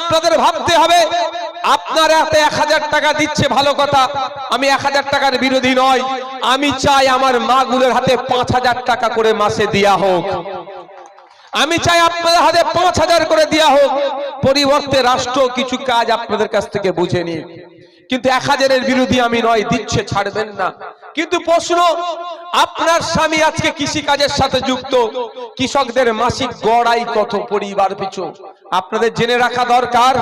আপনাদের ভাবতে হবে। আপনারা এত 1000 টাকা দিচ্ছে ভালো কথা, আমি 1000 টাকার বিরোধী নয়। আমি চাই আমার মাগুলোর হাতে 5000 টাকা করে মাসে দেয়া হোক। আমি চাই আপনাদের হাতে 5000 করে দেয়া হোক। পরিবর্তে রাষ্ট্র কিছু কাজ আপনাদের কাছ থেকে বুঝে নিন। কিন্তু 1000-এর বিরোধী আমি নয়, দিচ্ছে ছাড়বেন না। কিন্তু প্রশ্ন, আপনার স্বামী আজকে কৃষি কাজের সাথে যুক্ত, কৃষকদের মাসিক গড় আয় কত পরিবার পিছু? আপনাদের জেনে রাখা দরকার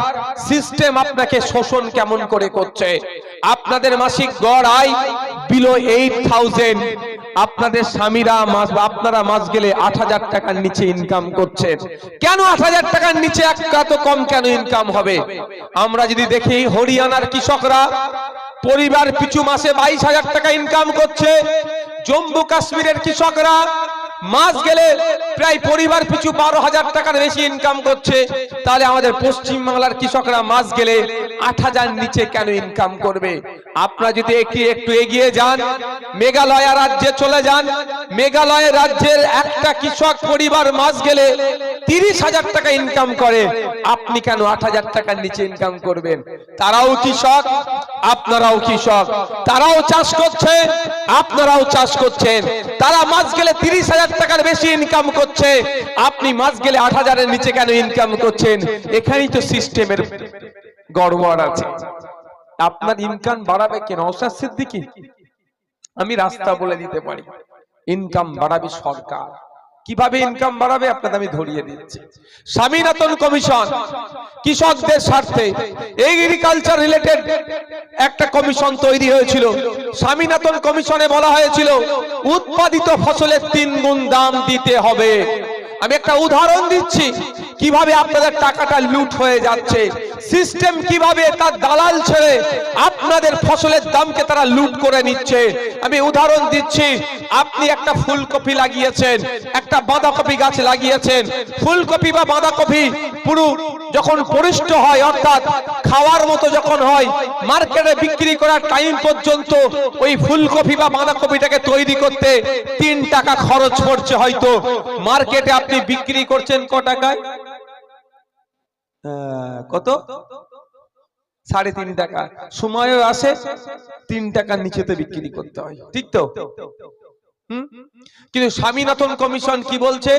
সিস্টেম আপনাকে শোষণ কেমন করে করছে। আপনাদের মাসিক গড় আয় বিলো 8000, আপনাদের স্বামীরা আপনারা মাস গেলে 8000 টাকার নিচে ইনকাম করছেন। কেন 8000 টাকার নিচে এত কম কেন ইনকাম হবে? আমরা যদি দেখি হরিয়ানার কৃষকরা পরিবার পিছু মাসে 22000 টাকা ইনকাম করছে। জম্মু কাশ্মীরের কৃষকরা মাস গেলে প্রায় পরিবার পিছু 12000 টাকার বেশি ইনকাম করছে। তাহলে আমাদের পশ্চিম বাংলার কৃষকরা মাস গেলে 8000 নিচে কেন ইনকাম করবে? আপনারা যদি একটু এগিয়ে যান, মেঘালয় রাজ্যে চলে যান, মেঘালয় রাজ্যের একটা কৃষক পরিবার মাস গেলে 30000 টাকা ইনকাম করে। আপনি কেন 8000 টাকার নিচে ইনকাম করবেন? তারাও কৃষক, আপনারাও কৃষক, তারাও চাষ করছে, আপনারাও চাষ করছেন। তারা মাস গেলে 30000 টাকার বেশি ইনকাম করছে, আপনি মাস গেলে 8000-এর নিচে কেন ইনকাম করছেন? এখানেই তো সিস্টেমের গড়বড় আছে। আপনার ইনকাম বাড়াবে কেন? নওশাদ সিদ্দিকী, আমি রাস্তা বলে দিতে পারি। ইনকাম বাড়াবে সরকার। কিভাবে ইনকাম বাড়াবে আপনাদের আমি ধরিয়ে দিচ্ছি। স্বামীনাথন কমিশন কৃষকদের স্বার্থে এগ্রিকালচার রিলেটেড একটা কমিশন তৈরি হয়েছিল। স্বামীনাথন কমিশনে বলা হয়েছিল উৎপাদিত ফসলের 3 গুণ দাম দিতে হবে। আমি একটা উদাহরণ দিচ্ছি কিভাবে আপনাদের টাকাটা লুট হয়ে যাচ্ছে। সিস্টেম কিভাবে তার দালাল ছেড়ে আপনাদের ফসলের দামকে তারা লুট করে নিচ্ছে। আমি উদাহরণ দিচ্ছি, আপনি একটা ফুলকপি লাগিয়েছেন, একটা বাঁধাকপি গাছ লাগিয়েছেন। ফুলকপি বা বাঁধাকপি পুরো যখন পরিষ্ট হয়, অর্থাৎ খাওয়ার মতো যখন হয়, মার্কেটে বিক্রি করার টাইম পর্যন্ত ওই ফুলকপি বা বাঁধাকপিটাকে তৈরি করতে 3 টাকা খরচ পড়ছে। হয়তো মার্কেটে আপনি বিক্রি করছেন ক টাকায়? কত? 3.5 টাকা। সময়ও আসে 3 টাকার নিচেতে বিক্রি করতে হয়, ঠিক তো? কিন্তু স্বামীনাথন কমিশন কি বলছে?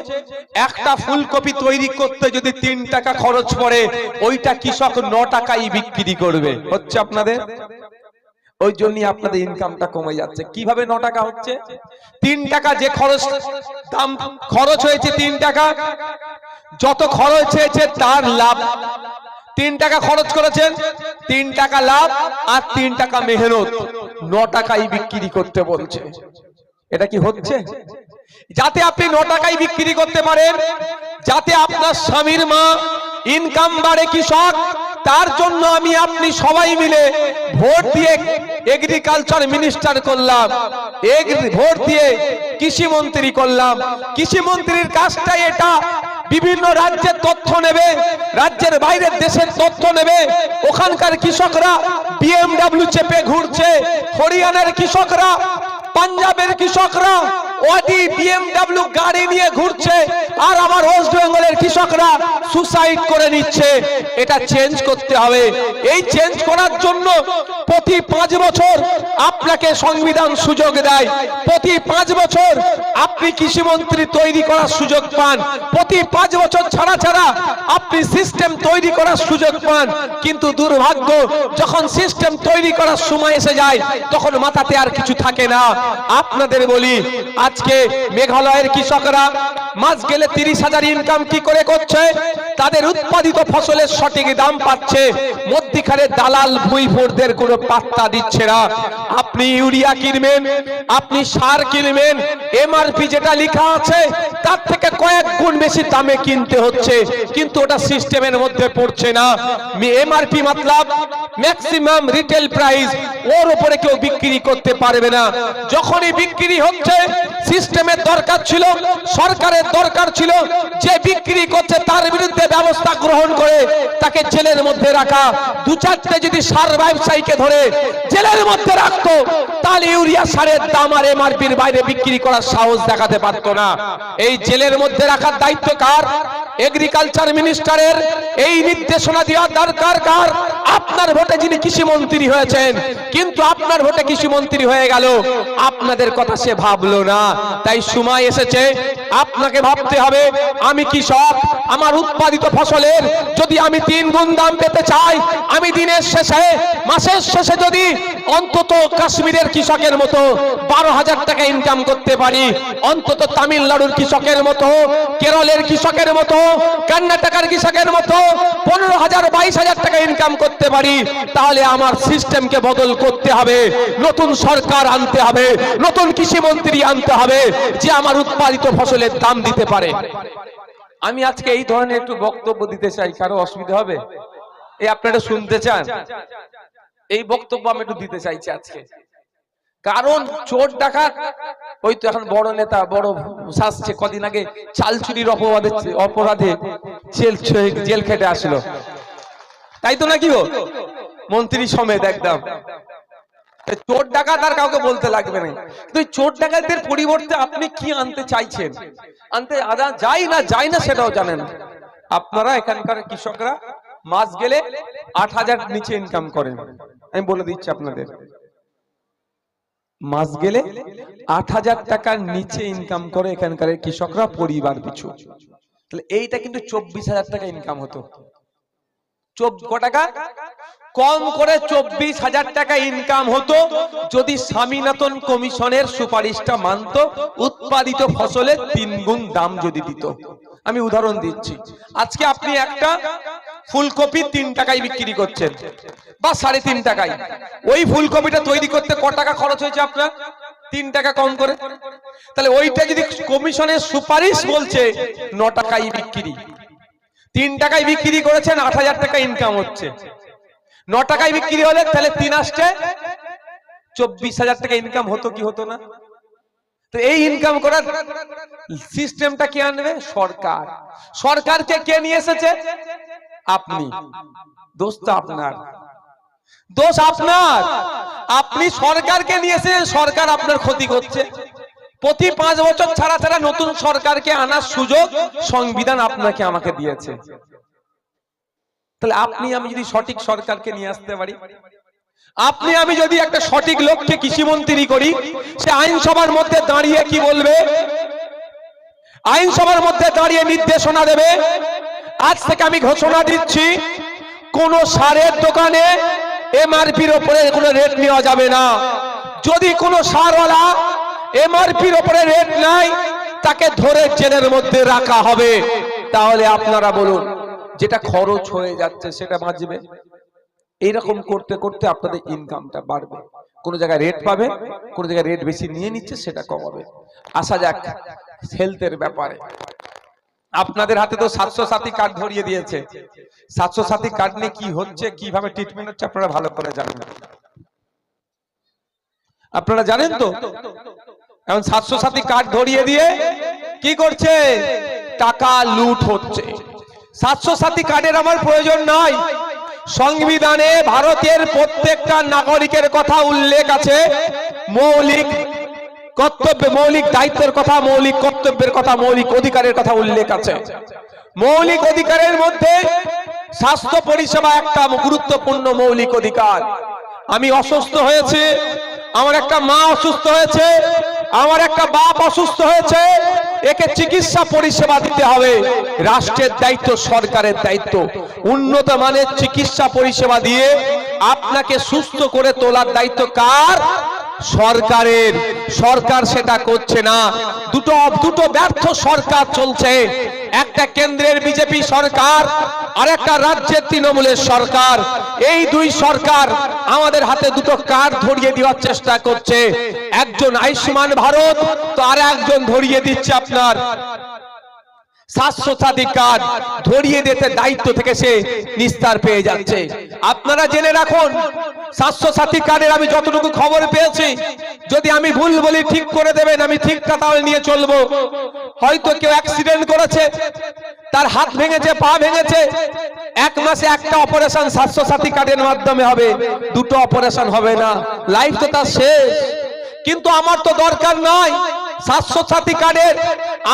একটা ফুলকপি তৈরি করতে যদি 3 টাকা খরচ পড়ে, ওইটা কৃষক 9 টাকায় বিক্রি করবে। হচ্ছে আপনাদের? ওই জন্যই আপনাদের ইনকামটা কমে যাচ্ছে। কিভাবে 9 টাকা হচ্ছে? 3 টাকা যে খরচ, দাম খরচ হয়েছে 3 টাকা, যত খরচ হয়েছে তার লাভ। 3 টাকা খরচ করেছেন, 3 টাকা লাভ, আর 3 টাকা মেহনত, 9 টাকায় বিক্রি করতে বলছে। এটা কি হচ্ছে? যাতে আপনি 9 টাকায় বিক্রি করতে পারেন, যাতে আপনার স্বামীর মা ইনকাম বাড়ে কৃষক, তার জন্য আমি আপনি সবাই মিলে ভোট দিয়ে এগ্রিকালচার মিনিস্টার করলাম, ভোট দিয়ে কৃষি মন্ত্রী করলাম। কৃষি মন্ত্রীর কাজটাই এটা, বিভিন্ন রাজ্যের তথ্য নেবে, রাজ্যের বাইরের দেশের তথ্য নেবে। ওখানকার কৃষকরা BMW চেপে ঘুরছে, হরিয়ানার কৃষকরা, পাঞ্জাবের কৃষকরা অডি BMW গাড়ি নিয়ে ঘুরছে, আর আমার ওয়েস্ট বেঙ্গলের কৃষকরা সুসাইড করে নিচ্ছে। এটা চেঞ্জ করতে হবে। এই চেঞ্জ করার জন্য প্রতি 5 বছর আপনাকে সংবিধান সুযোগ দেয়। প্রতি 5 বছর আপনি কৃষিমন্ত্রী তৈরি করার সুযোগ পান। প্রতি 5 বছর ছাড়া ছাড়া আপনি সিস্টেম তৈরি করার সুযোগ পান। কিন্তু দুর্ভাগ্য, যখন সিস্টেম তৈরি করার সময় এসে যায়, তখন মাথাতে আর কিছু থাকে না। আপনাদের বলি, আজকে মেঘালয়ের কৃষকরা মাস গেলে 30,000 ইনকাম কি করে করছে? তাদের উৎপাদিত ফসলের সঠিক দাম পাচ্ছে, মধ্যিখানে দালাল ভুইফোরদের কোনো পাত্তা দিচ্ছে না। আপনি ইউরিয়া কিনবেন, আপনি সার কিনবেন, MRP যেটা লেখা আছে তার থেকে কয়েক গুণ বেশি দামে কিনতে হচ্ছে, কিন্তু ওটা সিস্টেমের মধ্যে পড়ছে না। MRP মতলব ম্যাক্সিমাম রিটেল প্রাইস, ওর উপরে কেউ বিক্রি করতে পারবে না। যখনই বিক্রি হচ্ছে, সিস্টেমের দরকার ছিল, সরকারের দরকার ছিল যে বিক্রি করছে তার বিরুদ্ধে ব্যবস্থা গ্রহণ করে তাকে জেলের মধ্যে রাখা। 2-4টে যদি সার ব্যবসায়ীকে ধরে জেলের মধ্যে রাখতো, তাহলে ইউরিয়া সারের দাম আর MRPর বাইরে বিক্রি করার সাহস দেখাতে পারতো না। এই জেলের মধ্যে রাখার দায়িত্ব কার? এগ্রিকালচার মিনিস্টারের এই নির্দেশনা দেওয়া দরকার। কার? আপনার ভোটে যিনি কৃষি মন্ত্রী হয়েছেন, কিন্তু আপনার ভোটে কৃষি মন্ত্রী হয়ে গেল, আপনাদের কথা সে ভাবলো না। তাই সময় এসেছে আপনাকে ভাবতে হবে, আমি কৃষক, আমার উৎপাদিত ফসলের যদি আমি 3 গুণ দাম পেতে চাই, আমি দিনের শেষে, মাসের শেষে যদি অন্তত কাশ্মীরের কৃষকের মতো 12,000 টাকা ইনকাম করতে পারি, অন্তত তামিলনাড়ুর কৃষকের মতো, কেরলের কৃষকের মতো, কর্ণাটকের কৃষকের মতো 15,000 22,000 টাকা ইনকাম করতে পারি, তাহলে আমার সিস্টেমকে বদল করতে হবে, নতুন সরকার আনতে হবে, নতুন কৃষি মন্ত্রী আনতে হবে, যে আমার উৎপাদিত ফসলের দাম দিতে পারে। আমি আজকে এই ধরনের একটু বক্তব্য দিতে চাই, কারো অসুবিধা হবে? এই আপনারা শুনতে চান? এই বক্তব্য আমি একটু দিতে চাইছি আজকে, কারণ চোর ডাকাত ওই তো এখন বড় নেতা, বড় শাসছে, কদিন আগে চাল চুরির অপরাধে জেল খেটে আসলো, তাই তো নাকি গো? মন্ত্রী সমেত একদম। চোর ডাকাত আর কাউকে বলতে লাগবে না। তো চোর ডাকাতদের পরিবর্তে আপনি কি আনতে চাইছেন? আনতে যায় না সেটাও জানেন। আপনারা এখানকার কৃষকরা মাস গেলে 8,000 নিচে ইনকাম করেন, আমি বলে দিচ্ছি আপনাদের, মাস গেলে 8,000 টাকার নিচে ইনকাম করে এখানকার কৃষকরা পরিবার পিছু। তাহলে এইটা কিন্তু 24,000 টাকা ইনকাম হতো। টাকা কম করে 24,000 টাকা ইনকাম হতো যদি স্বামীনাথন কমিশনের সুপারিশটা মানত, উৎপাদিত ফসলের 3 গুণ দাম যদি দিত। আমি উদাহরণ দিচ্ছি, আজকে আপনি একটা ফুলকপি 3 টাকায় বিক্রি করছেন বা 3.5 টাকায়, ওই ফুলকপিটা তৈরি করতে ক টাকা খরচ হয়েছে আপনার? 3 টাকা কম করে। তাহলে ওইটা যদি কমিশনের সুপারিশ বলছে 9 টাকায় বিক্রি, 3 টাকায় বিক্রি করেছেন, 8,000 টাকা ইনকাম হচ্ছে, 9 টাকায় বিক্রি হলে তাহলে 3 আসছে 24,000 টাকা ইনকাম হতো কি হতো না? তো এই ইনকাম করার সিস্টেমটা কে আনবে? সরকার। সরকারকে কে নিয়ে এসেছে? আপনি। দোষ তো আপনার, দোষ আপনার। আপনি সরকারকে নিয়ে এসেছেন, সরকার আপনার ক্ষতি করছে। প্রতি 5 বছর ছাড়া ছাড়া নতুন সরকারকে আনার সুযোগ সংবিধান আপনাকে আমাকে দিয়েছে। তাহলে আপনি আমি যদি সঠিক সরকারকে নিয়ে আসতে পারি, আপনি আমি যদি একটা সঠিক লোককে কৃষিমন্ত্রী করি, সে আইনসভার মধ্যে দাঁড়িয়ে কি বলবে? আইনসভার মধ্যে দাঁড়িয়ে নির্দেশনা দেবে, আজ থেকে আমি ঘোষণা দিচ্ছি কোন সারের দোকানে এমআরপির উপরে কোনো রেট নেওয়া যাবে না। যদি কোনো সারওয়ালা এমআরপির উপরে রেট নাই, তাকে ধরে জেলের মধ্যে রাখা হবে। তাহলে আপনারা বলুন, যেটা খরচ হয়ে যাচ্ছে সেটা বাঁচবে। এইরকম করতে করতে আপনাদের ইনকামটা বাড়বে। কোন জায়গায় রেট পাবে, কোন জায়গায় রেট বেশি নিয়ে নিচ্ছে, সেটা কমাবে। আসা যাক হেলথের ব্যাপারে। আপনাদের হাতে তো 700 কার্ড ধরিয়ে দিয়েছে। 700 কার্ড নিয়ে কি হচ্ছে, কিভাবে ট্রিটমেন্ট হচ্ছে আপনারা ভালো করে জানেন। আপনারা জানেন তো, এখন 700 কার্ড ধরিয়ে দিয়ে কি করছে? টাকা লুট হচ্ছে। 700 কার্ডের আমার প্রয়োজন নাই। সংবিধানে ভারতের প্রত্যেকটা নাগরিকের কথা উল্লেখ আছে, মৌলিক কর্তব্য, মৌলিক দায়িত্বের কথা, মৌলিক কর্তব্যের কথা, মৌলিক অধিকারের কথা উল্লেখ আছে। মৌলিক অধিকারের মধ্যে স্বাস্থ্য পরিষেবা একটা গুরুত্বপূর্ণ মৌলিক অধিকার। আমি অসুস্থ হয়েছে, আমার একটা মা অসুস্থ হয়েছে, আমার একটা বাপ অসুস্থ হয়েছে, একে চিকিৎসা পরিষেবা দিতে হবে। রাষ্ট্রের দায়িত্ব, সরকারের দায়িত্ব উন্নত মানের চিকিৎসা পরিষেবা দিয়ে আপনাকে সুস্থ করে তোলার দায়িত্ব কার? সরকারের। সরকার সেটা করছে না। দুটো ব্যর্থ সরকার চলছে, একটা কেন্দ্রের বিজেপি সরকার আর একটা রাজ্যের তৃণমূলের সরকার। এই দুই সরকার আমাদের হাতে দুটো কার্ড ধরিয়ে দেওয়ার চেষ্টা করছে। একজন আয়ুষ্মান ভারত, তো আর একজন ধরিয়ে দিচ্ছে আপনার 700 কার্ড। ধরিয়ে দিতে দায়িত্ব থেকে সে নিস্তার পেয়ে যাচ্ছে। আপনারা জেনে রাখুন, 700 কার্ডের আমি যতটুকু খবর পেয়েছি, যদি আমি ভুল বলি ঠিক করে দেবেন, আমি ঠিকটা তাহলে নিয়ে চলবো। হয়তো কেউ অ্যাক্সিডেন্ট করেছে, তার হাত ভেঙেছে, পা ভেঙেছে, 1 মাসে একটা অপারেশন 700 কার্ডের মাধ্যমে হবে, 2টো অপারেশন হবে না, লাইফ তো তার শেষ। কিন্তু আমার তো দরকার নয়, স্বাস্থ্য সাথী কার্ডের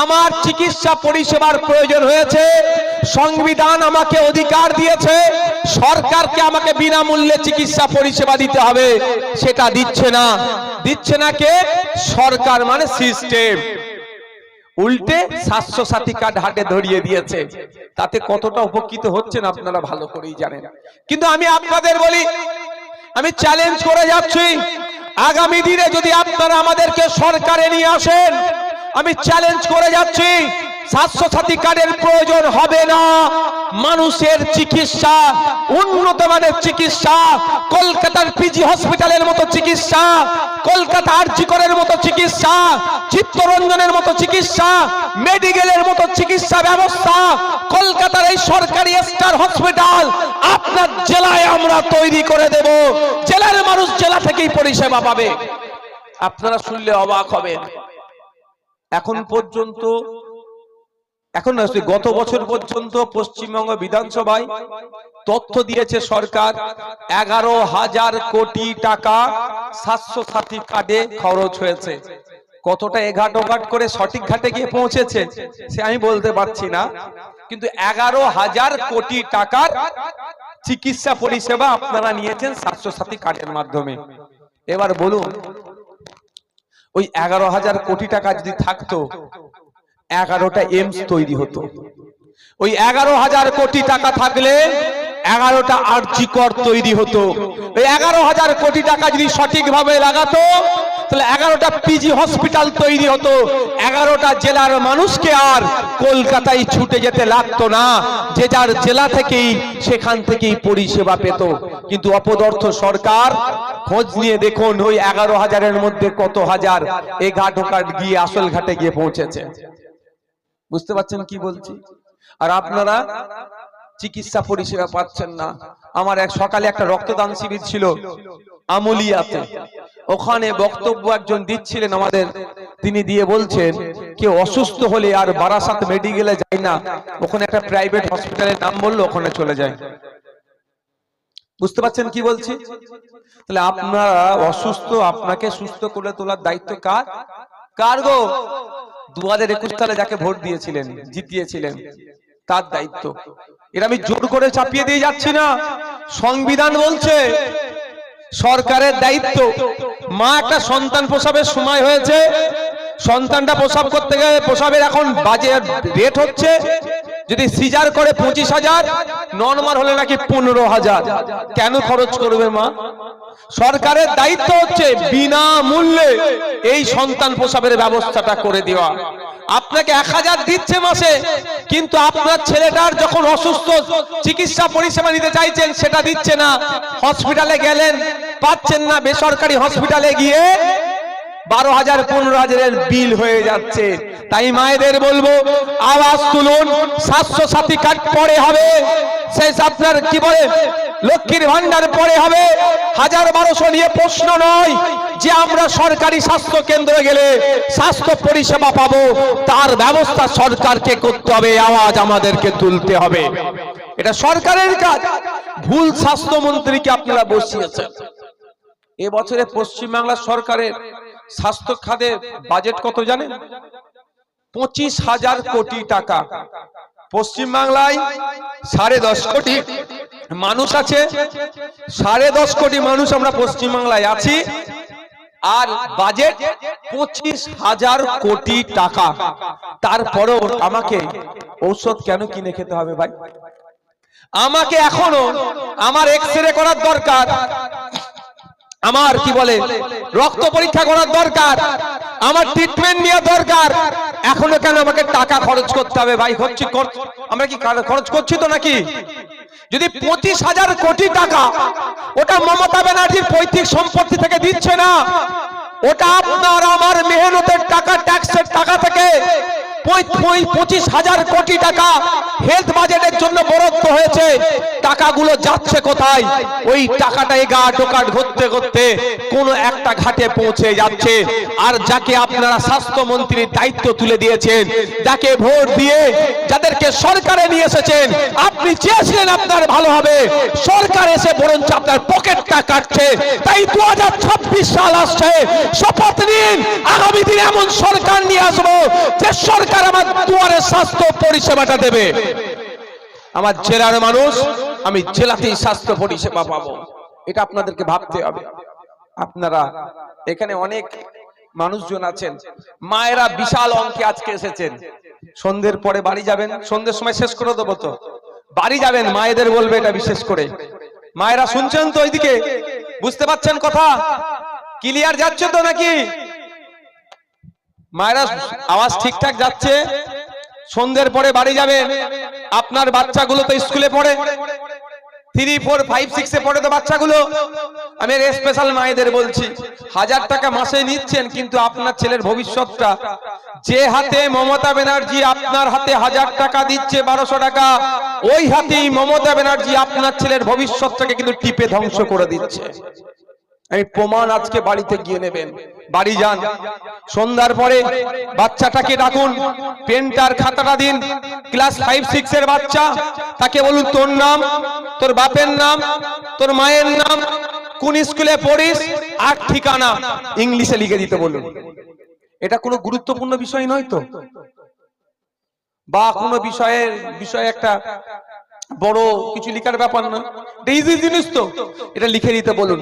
আমার চিকিৎসা পরিষেবার প্রয়োজন হয়েছে, সংবিধান আমাকে অধিকার দিয়েছে সরকারকে আমাকে বিনামূল্যে চিকিৎসা পরিষেবা দিতে হবে, সেটা দিচ্ছে না। দিচ্ছে না কে? সরকার, মানে সিস্টেম। উল্টে স্বাস্থ্য সাথী কার্ড হাতে ধরিয়ে দিয়েছে। তাতে কতটা উপকৃত হচ্ছেন আপনারা ভালো করেই জানেন। কিন্তু আমি আপনাদের বলি, আমি চ্যালেঞ্জ করে যাচ্ছি, আগামী দিনে যদি আপনারা আমাদেরকে সরকারে নিয়ে আসেন, আমি চ্যালেঞ্জ করে যাচ্ছি, স্বাস্থ্য সাথী কার্ডের প্রয়োজন হবে না। মানুষের চিকিৎসা, উন্নত মানের চিকিৎসা, কলকাতার পিজি হসপিটালের মতো চিকিৎসা, কলকাতা আরজি করের মতো চিকিৎসা, চিত্তরঞ্জনের মতো চিকিৎসা, মেডিকেলের মতো চিকিৎসা ব্যবস্থা, কলকাতার এই সরকারি স্টার হসপিটাল আপনার জেলায় আমরা তৈরি করে দেব। জেলার মানুষ জেলা থেকেই পরিষেবা পাবে। আপনারা শুনলে অবাক হবেন। এখন পর্যন্ত, এখন না, গত বছর পর্যন্ত পশ্চিমবঙ্গ বিধানসভায় তথ্য দিয়েছে সরকার 11,000 কোটি টাকা স্বাস্থ্য সাথী কার্ডে খরচ হয়েছে। কতটা এঘাট ওঘাট করে সঠিক ঘাটে গিয়ে পৌঁছেছে সে আমি বলতে পারছি না, কিন্তু 11,000 কোটি টাকার চিকিৎসা পরিষেবা আপনারা নিয়েছেন স্বাস্থ্য সাথী কার্ডের মাধ্যমে। এবার বলুন, ওই 11,000 কোটি টাকা যদি থাকতো, 11টা এইমস তৈরি হতো। ওই 11,000 কোটি টাকা থাকলে 11টা আরজি কর তৈরি হতো। ওই 11,000 কোটি টাকা যদি সঠিকভাবে লাগাতো, তাহলে 11টা পিজি হসপিটাল তৈরি হতো। 11টা জেলার মানুষকে আর কলকাতায় ছুটে যেতে লাগতো না, যে যার জেলা থেকেই সেখান থেকেই পরিষেবা পেত। কিন্তু অপদার্থ সরকার, খোঁজ নিয়ে দেখুন ওই 11,000-এর মধ্যে কত হাজার এ ঘাট ওঘাট গিয়ে আসল ঘাটে গিয়ে পৌঁছেছে। বুঝতে পারছেন কি বলছি? আর আপনারা চিকিৎসা পরিষেবা পাচ্ছেন না। আমার এক সকালে একটা রক্তদান শিবির ছিল আমুলিয়াতে, ওখানে বক্তব্য একজন দিচ্ছিলেন আমাদের, তিনি দিয়ে বলছেন কেউ অসুস্থ হলে আর বারাসাত মেডিকেলে যায় না, ওখানে একটা প্রাইভেট হসপিটালের নাম বললো ওখানে চলে যায়। বুঝতে পারছেন কি বলছি? তাহলে আপনারা অসুস্থ, আপনাকে সুস্থ করে তোলার দায়িত্ব কার? কার গো? 2021 সালে যাকে ভোট দিয়েছিলেন, জিতিয়েছিলেন, তার দায়িত্ব। এটা আমি জোর করে চাপিয়ে দিয়ে যাচ্ছি না, সংবিধান বলছে সরকারের দায়িত্ব। মা একটা সন্তান প্রসবের সময় হয়েছে, সন্তানটা প্রসব করতে গেলে প্রসবের এখন বাজে রেট হচ্ছে, যদি সিজার করে 25,000, নরমাল হলে নাকি 15,000। কেন খরচ করবে মা? সরকারের দায়িত্ব হচ্ছে বিনামূল্যে এই সন্তান প্রসবের ব্যবস্থাটা করে দেওয়া। আপনাকে 1,000 দিচ্ছে মাসে, কিন্তু আপনার ছেলেটার যখন অসুস্থ, চিকিৎসা পরিষেবা নিতে চাইছেন সেটা দিচ্ছে না। হসপিটালে গেলেন, পাচ্ছেন না, বেসরকারি হসপিটালে গিয়ে 12,000 15,000-এর বিল হয়ে যাচ্ছে। তাই মায়েদের বলবো, আওয়াজ তুলুন, স্বাস্থ্য সাথী কার্ড পরে হবে, সেই আপনার কি বলে লক্ষ্মীর ভান্ডার পরে হবে। 1000-1200 নিয়ে প্রশ্ন নয় যে আমরা সরকারি স্বাস্থ্য কেন্দ্রে গেলে স্বাস্থ্য পরিষেবা পাবো, তার ব্যবস্থা সরকারকে করতে হবে, আওয়াজ আমাদেরকে তুলতে হবে। এটা সরকারের কাজ। ভুল স্বাস্থ্যমন্ত্রীকে আপনারা বসিয়েছেন। এবছরে পশ্চিমবাংলা সরকারের স্বাস্থ্য খাতে বাজেট কত জানেন? 25,000 কোটি টাকা। পশ্চিমবাংলায় 10.5 কোটি মানুষ আছে, 10.5 কোটি মানুষ আমরা পশ্চিমবাংলায় আছি, আর বাজেট 25,000 কোটি টাকা। তারপরেও আমাকে ঔষধ কেন কিনে খেতে হবে ভাই? আমাকে এখনো আমার এক্সরে করার দরকার, আমার কি বলে রক্ত পরীক্ষা করার দরকার, আমার ট্রিটমেন্ট নেওয়া দরকার, এখনো কেন আমাকে টাকা খরচ করতে হবে ভাই? আমরা কি খরচ করছি তো নাকি? যদি 25,000 কোটি টাকা, ওটা মমতা ব্যানার্জির পৈতৃক সম্পত্তি থেকে দিচ্ছে না, ওটা আপনার আমার মেহনতের টাকা, ট্যাক্সের টাকা থেকে 25,000 কোটি টাকা হেলথ বাজেটের জন্য বরাদ্দ হয়েছে, টাকাগুলো যাচ্ছে কোথায়? ওই টাকাটা এগা টোকাট ঘুরতে ঘুরতে কোন একটা ঘাটে পৌঁছে যাচ্ছে। আর যাকে আপনারা স্বাস্থ্যমন্ত্রীর দায়িত্ব তুলে দিয়েছেন, যাকে ভোট দিয়ে যাদেরকে সরকারে নিয়ে এসেছেন, আপনি চেয়েছিলেন আপনার ভালো হবে, সরকার এসে বরঞ্চ আপনার পকেটটা কাটছে। তাই 2026 সাল আসছে, শপথ নিন আগামী দিনে এমন সরকার নিয়ে আসবো যে সরকার আমার দুয়ারে স্বাস্থ্য পরিষেবাটা দেবে। আমার জেলার মানুষ, আমি জেলাতেই স্বাস্থ্য পরিষেবা পাবো, এটা আপনাদেরকে ভাবতে হবে। আপনারা এখানে অনেক মানুষজন আছেন, মায়েরা বিশাল অঙ্কে আজকে এসেছেন, সন্ধ্যের পরে বাড়ি যাবেন, সন্ধ্যের সময় শেষ করে দেবো তো, বাড়ি যাবেন, মায়েদের বলবে এটা বিশেষ করে। মায়েরা শুনছেন তো? ওইদিকে বুঝতে পাচ্ছেন কথা? ক্লিয়ার যাচ্ছে তো নাকি? মায়েরা আওয়াজ ঠিকঠাক যাচ্ছে? সন্ধ্যের পরে বাড়ি যাবেন, আপনার বাচ্চাগুলো তো স্কুলে পড়ে, 3, 4, 5, 6 এ পড়ে তো বাচ্চাগুলো। আমি স্পেশাল মায়েদের বলছি, 1000 টাকা মাসে নিচ্ছেন, কিন্তু আপনার ছেলের ভবিষ্যৎটা যে হাতে মমতা ব্যানার্জি আপনার হাতে 1000 টাকা দিচ্ছে 1200 টাকা, ওই হাতেই মমতা ব্যানার্জি আপনার ছেলের ভবিষ্যৎটাকে কিন্তু টিপে ধ্বংস করে দিচ্ছে। আমি প্রমাণ আজকে বাড়িতে গিয়ে নেবেন। বাড়ি যান, সন্ধ্যার পরে বাচ্চাটাকে ডাকুন, পেনটার খাতাটা দিন। ক্লাস 5, 6 এর বাচ্চা, তাকে বলুন তোর নাম, তোর বাপের নাম, তোর মায়ের নাম, কোন স্কুলে পড়িস, আর ঠিকানা ইংলিশে লিখে দিতে বলুন। এটা কোনো গুরুত্বপূর্ণ বিষয় নয় তো? বা কোনো বিষয়ে একটা বড় কিছু লিখার ব্যাপার না, ইজি জিনিস তো, এটা লিখে দিতে বলুন।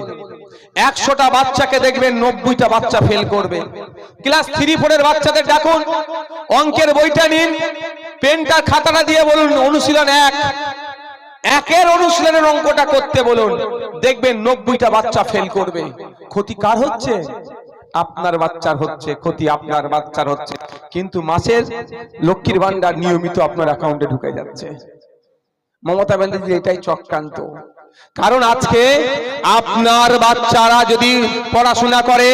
100টা বাচ্চাকে দেখবেন 90টা বাচ্চা ফেল করবে। ক্লাস 3, 4 এর বাচ্চাদের ডাকুন, অঙ্কের বইটা নিন, পেনটা খাতাটা দিয়ে বলুন অনুশীলন 1, একের অনুশীলনের অঙ্কটা করতে বলুন, দেখবেন 90টা বাচ্চা ফেল করবে। ক্ষতি কার হচ্ছে? আপনার বাচ্চার হচ্ছে ক্ষতি, আপনার বাচ্চার হচ্ছে। কিন্তু মাসের লক্ষ্মীর ভান্ডার নিয়মিত আপনার অ্যাকাউন্টে ঢুকে যাচ্ছে। মমতা ব্যানার্জি এটাই চক্রান্ত। কারণ আজকে আপনার বাচ্চারা যদি পড়াশোনা করে,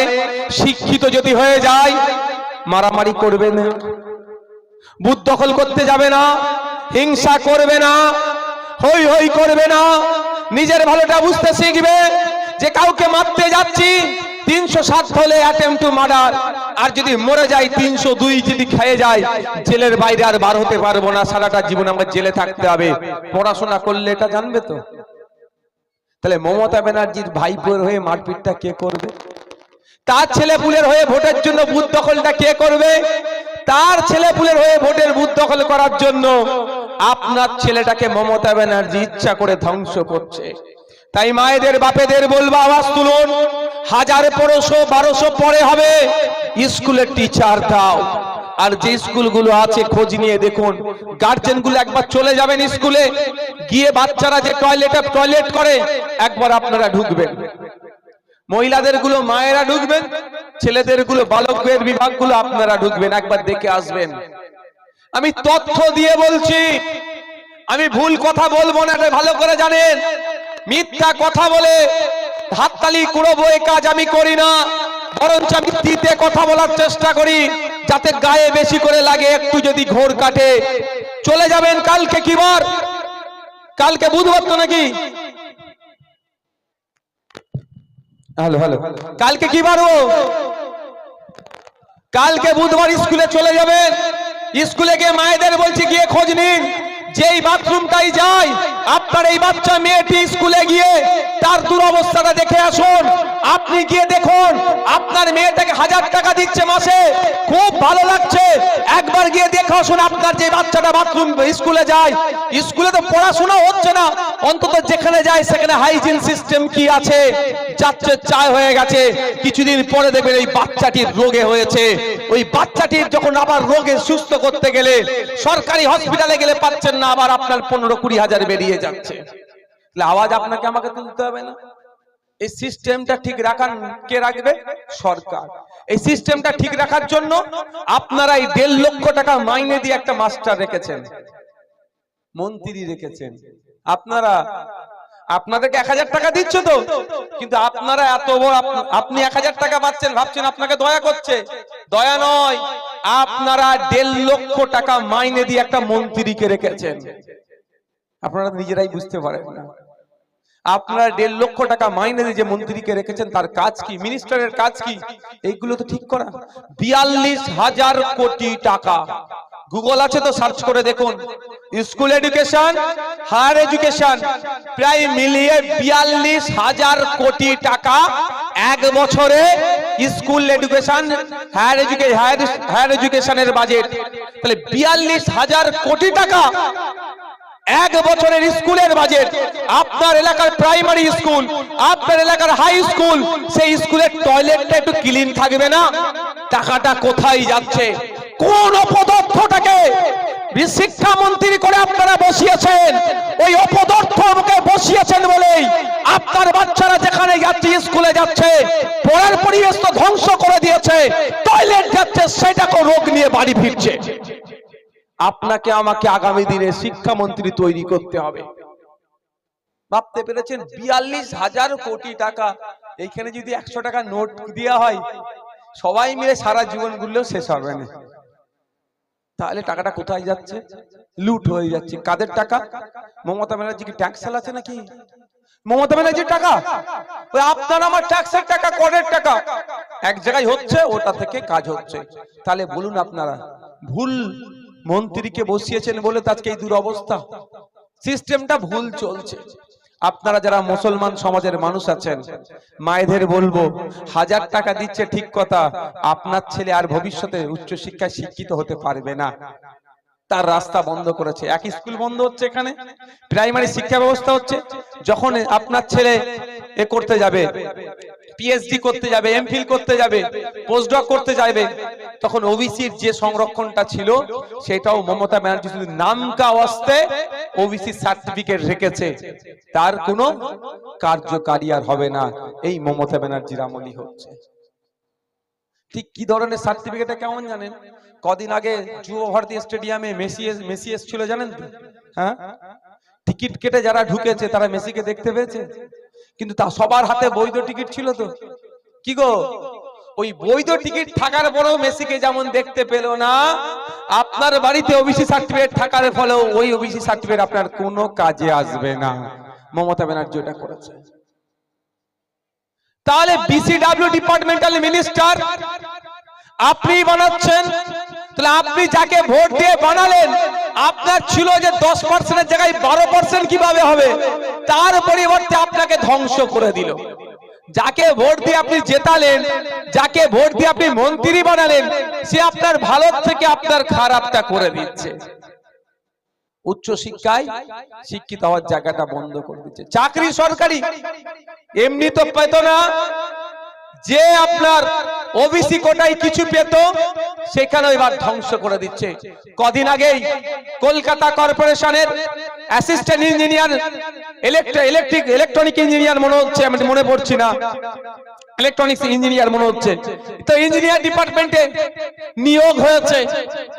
শিক্ষিত যদি হয়ে যায়, মারামারি করবে না, বুথ দখল করতে যাবে না, হিংসা করবে না, হই হই করবে না, নিজের ভালোটা বুঝতে শিখবে যে কাউকে মারতে যাচ্ছি 307 হলে অ্যাটেম্পট টু মার্ডার, আর যদি মরে যায় 302 যদি খেয়ে যায়, জেলের বাইরে আর বার হতে পারবো না, সারাটা জীবন আমার জেলে থাকতে হবে। পড়াশোনা করলে এটা জানবে তো? তাহলে মমতা ব্যানার্জির ভাইপোর হয়ে মারপিটটা কে করবে? তার ছেলেপুলের হয়ে ভোটের জন্য বুথ দখলটা কে করবে? তার ছেলেপুলের হয়ে ভোটের বুথ দখল করার জন্য আপনার ছেলেটাকে মমতা ব্যানার্জি ইচ্ছা করে ধ্বংস করছে। তাই মায়েদের বাপেদের বলবো, আওয়াজ তুলুন। 1000, 1100, 1200 পরে হবে, স্কুলের টিচার দাও। আর যে স্কুলগুলো আছে খোঁজ নিয়ে দেখুন, গার্জেন গুলো একবার চলে যাবেন স্কুলে গিয়ে, বাচ্চারা যে টয়লেট করে একবার আপনারা ঢুকবেন, মহিলাদের গুলো মায়েরা ঢুকবেন, ছেলেদের গুলো বালকের বিভাগগুলো আপনারা ঢুকবেন, একবার দেখে আসবেন। আমি তথ্য দিয়ে বলছি, আমি ভুল কথা বলবো না, এটা ভালো করে জানেন। মিথ্যা কথা বলে হাততালি কুড়োবো এই কাজ আমি করি না, বরঞ্চ আমি দিতে কথা বলার চেষ্টা করি, যাতে গায়ে বেশি করে লাগে, একটু যদি ঘোর কাটে। চলে যাবেন কালকে কি বার? কালকে বুধবার তো নাকি? হ্যালো, কালকে কি বার? কালকে বুধবার। স্কুলে চলে যাবেন, স্কুলে গিয়ে মায়েদের বলছি গিয়ে খোঁজ নিন, যেই বাথরুমটাই যায় আপনার এই বাচ্চা মেয়েটি স্কুলে গিয়ে তার দুরবস্থাটা দেখে আসুন। আপনি গিয়ে দেখুন, আপনার মেয়েটাকে 1000 টাকা দিচ্ছে মাসে, খুব ভালো লাগছে, একবার গিয়ে দেখে আসুন আপনার যে বাচ্চাটা বাথরুম স্কুলে যায়, স্কুলে তো পড়াশোনা হচ্ছে না, অন্তত যেখানে যায় সেখানে হাইজিন সিস্টেম কি আছে, যাচ্ছে চায় হয়ে গেছে। কিছুদিন পরে দেখবেন এই বাচ্চাটির রোগে হয়েছে, ওই বাচ্চাটির যখন আবার রোগে সুস্থ করতে গেলে সরকারি হসপিটালে গেলে পাচ্ছেন না, আবার আপনার 15-20 হাজার বেরিয়ে যাচ্ছে। আওয়াজ আপনাকে আমাকে তুলতে হবে না। এই সিস্টেমটা ঠিক রাখার কে রাখবে? সরকার। এই সিস্টেমটা ঠিক রাখার জন্য আপনারা এই 1.5 লক্ষ টাকা মাইনে দিয়ে একটা মাস্টার রেখেছেন, মন্ত্রী রেখেছেন। আপনাদেরকে 1000 টাকা দিচ্ছে তো, কিন্তু আপনারা এত বড়, আপনি 1000 টাকা পাচ্ছেন, ভাবছেন আপনাকে দয়া করছে। দয়া নয়, আপনারা 1.5 লক্ষ টাকা মাইনে দিয়ে একটা মন্ত্রীকে রেখেছেন, আপনারা নিজেরাই বুঝতে পারেন না। আপনারা 1.5 লক্ষ টাকা মাইনে দিয়ে যে মন্ত্রীকে রেখেছেন তার কাজ কি, মিনিস্টারের কাজ কি, এইগুলো তো ঠিক করা। 42,000 কোটি টাকা, গুগল আছে তো সার্চ করে দেখুন, স্কুল এডুকেশন, হায়ার এডুকেশন প্রায় মিলিয়ে 42,000 কোটি টাকা এক বছরে স্কুল এডুকেশন, হায়ার এডুকেশনের বাজেট। তাহলে 42,000 কোটি টাকা এক বছরের স্কুলের বাজেট। আপনার এলাকার প্রাইমারি স্কুল, আপনার এলাকার হাই স্কুল, সেই স্কুলের টয়লেটটা একটু ক্লিন থাকবে না? টাকাটা কোথায় যাচ্ছে? কোন অপদার্থটাকে শিক্ষামন্ত্রী করে আপনারা বসিয়েছেন? ওই অপদার্থকে বসিয়েছেন বলেই আপনার বাচ্চারা যেখানে যাচ্ছে, স্কুলে যাচ্ছে, পড়ার পরিবেশ তো ধ্বংস করে দিয়েছে, টয়লেট যাচ্ছে সেটাকে রোগ নিয়ে বাড়ি ফিরছে। আপনাকে আমাকে আগামী দিনে শিক্ষামন্ত্রী তৈরি করতে হবে। ভাবতে পেরেছেন? 42,000 কোটি টাকা। এইখানে যদি 100 টাকা নোট দেওয়া হয়, সবাই মিলে সারা জীবন গুলো শেষ হবে না। তাহলে টাকাটা কোথায় যাচ্ছে? লুট হয়ে যাচ্ছে। কাদের টাকা? মমতা ব্যানার্জি কি ট্যাক্স চালাচ্ছে নাকি? মমতা ব্যানার্জির টাকা? ওই আপনার আমার ট্যাক্সের টাকা, করের টাকা এক জায়গায় হচ্ছে, ওটা থেকে কাজ হচ্ছে। তাহলে বলুন, আপনারা ভুল মন্ত্রীকে বসিয়েছেন বলে তো আজকে এই দুরবস্থা। সিস্টেমটা ভুল চলছে। আপনারা যারা মুসলমান সমাজের মানুষ আছেন, মায়েদের বলবো, 1000 টাকা দিচ্ছে ঠিক কথা, আপনার ছেলে আর ভবিষ্যতে উচ্চ শিক্ষায় শিক্ষিত হতে পারবে না। তার রাস্তা বন্ধ করেছে। এক স্কুল বন্ধ হচ্ছে, এখানে প্রাইমারি শিক্ষা ব্যবস্থা হচ্ছে। যখন আপনার ছেলে এ করতে যাবে, পিএইচডি করতে যাবে, এমফিল করতে যাবে, পোস্টডক করতে যাবে, তখন ওবিসির যে সংরক্ষণটা ছিল সেটাও মমতা ব্যানার্জি শুধু নামকা ওয়াস্তে ওবিসি সার্টিফিকেট রেখেছে, তার কোনো কার্যকারী আর হবে না। এই মমতা ব্যানার্জির আমলই হচ্ছে। ঠিক কি ধরনের সার্টিফিকেটটা কেমন জানেন? কদিন আগে যুব ভারতী স্টেডিয়ামে মেসি এসেছিল জানেন তো? হ্যাঁ, টিকিট কেটে যারা ঢুকেছে তারা মেসিকে দেখতে পেয়েছে, কিন্তু তা সবার হাতে বৈধ টিকিট ছিল তো। কি গো, ওই বৈধ টিকিট থাকার পরেও মেসিকে যেমন দেখতে পেল না, আপনার বাড়িতে ওবিসি সার্টিফিকেট থাকার ফলেও ওই ওবিসি সার্টিফিকেট আপনার কোনো কাজে আসবে না। মমতা ব্যানার্জি এটা করেছে। তাহলে বিসিডব্লিউ ডিপার্টমেন্টাল মিনিস্টার আপনি বানাচ্ছেন, তাহলে আপনি যাকে ভোট দিয়ে বানালেন, আপনার ছিল যে 10% জায়গায় 12% কিভাবে হবে? তার পরিবর্তে আপনাকে ধ্বংস করে দিল। যাকে ভোট দিয়ে আপনি জেতালেন, যাকে ভোট দিয়ে আপনি মন্ত্রী বানালেন, সে আপনার ভালোর থেকে আপনার খারাপটা করে দিচ্ছে। উচ্চ শিক্ষায় শিক্ষিত হওয়ার জায়গাটা বন্ধ করে দিচ্ছে। চাকরি সরকারি এমনি তো পেত না, যে আপনার ওবিসি কোটায় কিছু পেত সেখানে এবার ধ্বংস করে দিচ্ছে। কদিন আগেই কলকাতা কর্পোরেশনের অ্যাসিস্ট্যান্ট ইঞ্জিনিয়ার, ইলেকট্রনিক ইঞ্জিনিয়ার মনে হচ্ছে, আমি মনে পড়ছি না, ইলেকট্রনিক্স ইঞ্জিনিয়ার মনে হচ্ছে, তো ইঞ্জিনিয়ার ডিপার্টমেন্টে নিয়োগ হয়েছে।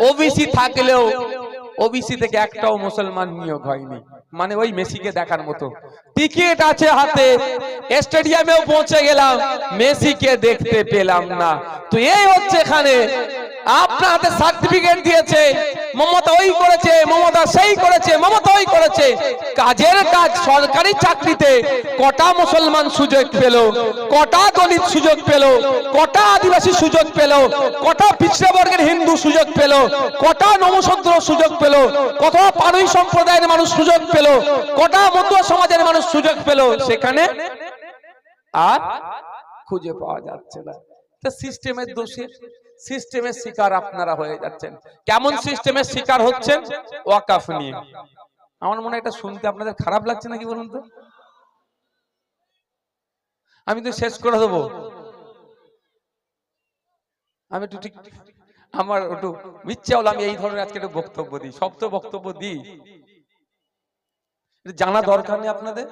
ওবিসি থাকলেও ওবিসি থেকে একটাও মুসলমান নিয়োগ হয়নি। মানে ওই মেসিকে দেখার মতো। টিকিট আছে হাতে, স্টেডিয়ামেও পৌঁছে গেলাম, মেসিকে দেখতে পেলাম না। তো এই হচ্ছে এখানে আপনার হাতে সার্টিফিকেট দিয়েছে, মমতা ওই করেছে, মমতা সেই করেছে, মমতা ওই করেছে। কাজের কাজ সরকারি চাকরিতে কটা মুসলমান সুযোগ পেল, কটা দলিত সুযোগ পেল, কটা আদিবাসী সুযোগ পেল, কটা পিছড়ে বর্গের হিন্দু সুযোগ পেল, কটা নমশূদ্র সুযোগ পেল, কত পানুই সম্প্রদায়ের মানুষ সুযোগ পেল, কটা মতুয়া সমাজের মানুষ সুযোগ পেল, সেখানে আর খুঁজে পাওয়া যাচ্ছে না। তো সিস্টেমের দোষে, সিস্টেমের শিকার আপনারা হয়ে যাচ্ছেন। কেমন সিস্টেমের শিকার হচ্ছেন? ওয়াকফ নিয়ে। আমার মনে হয় এটা শুনতে আপনাদের খারাপ লাগছে নাকি বলুন তো? আমি তো শেষ করে দেবো। আমি একটু ঠিক, আমার একটু ইচ্ছা হলো আমি এই ধরনের আজকে একটু বক্তব্য দিই। সব তো বক্তব্য দিই, জানা দরকার নেই আপনাদের।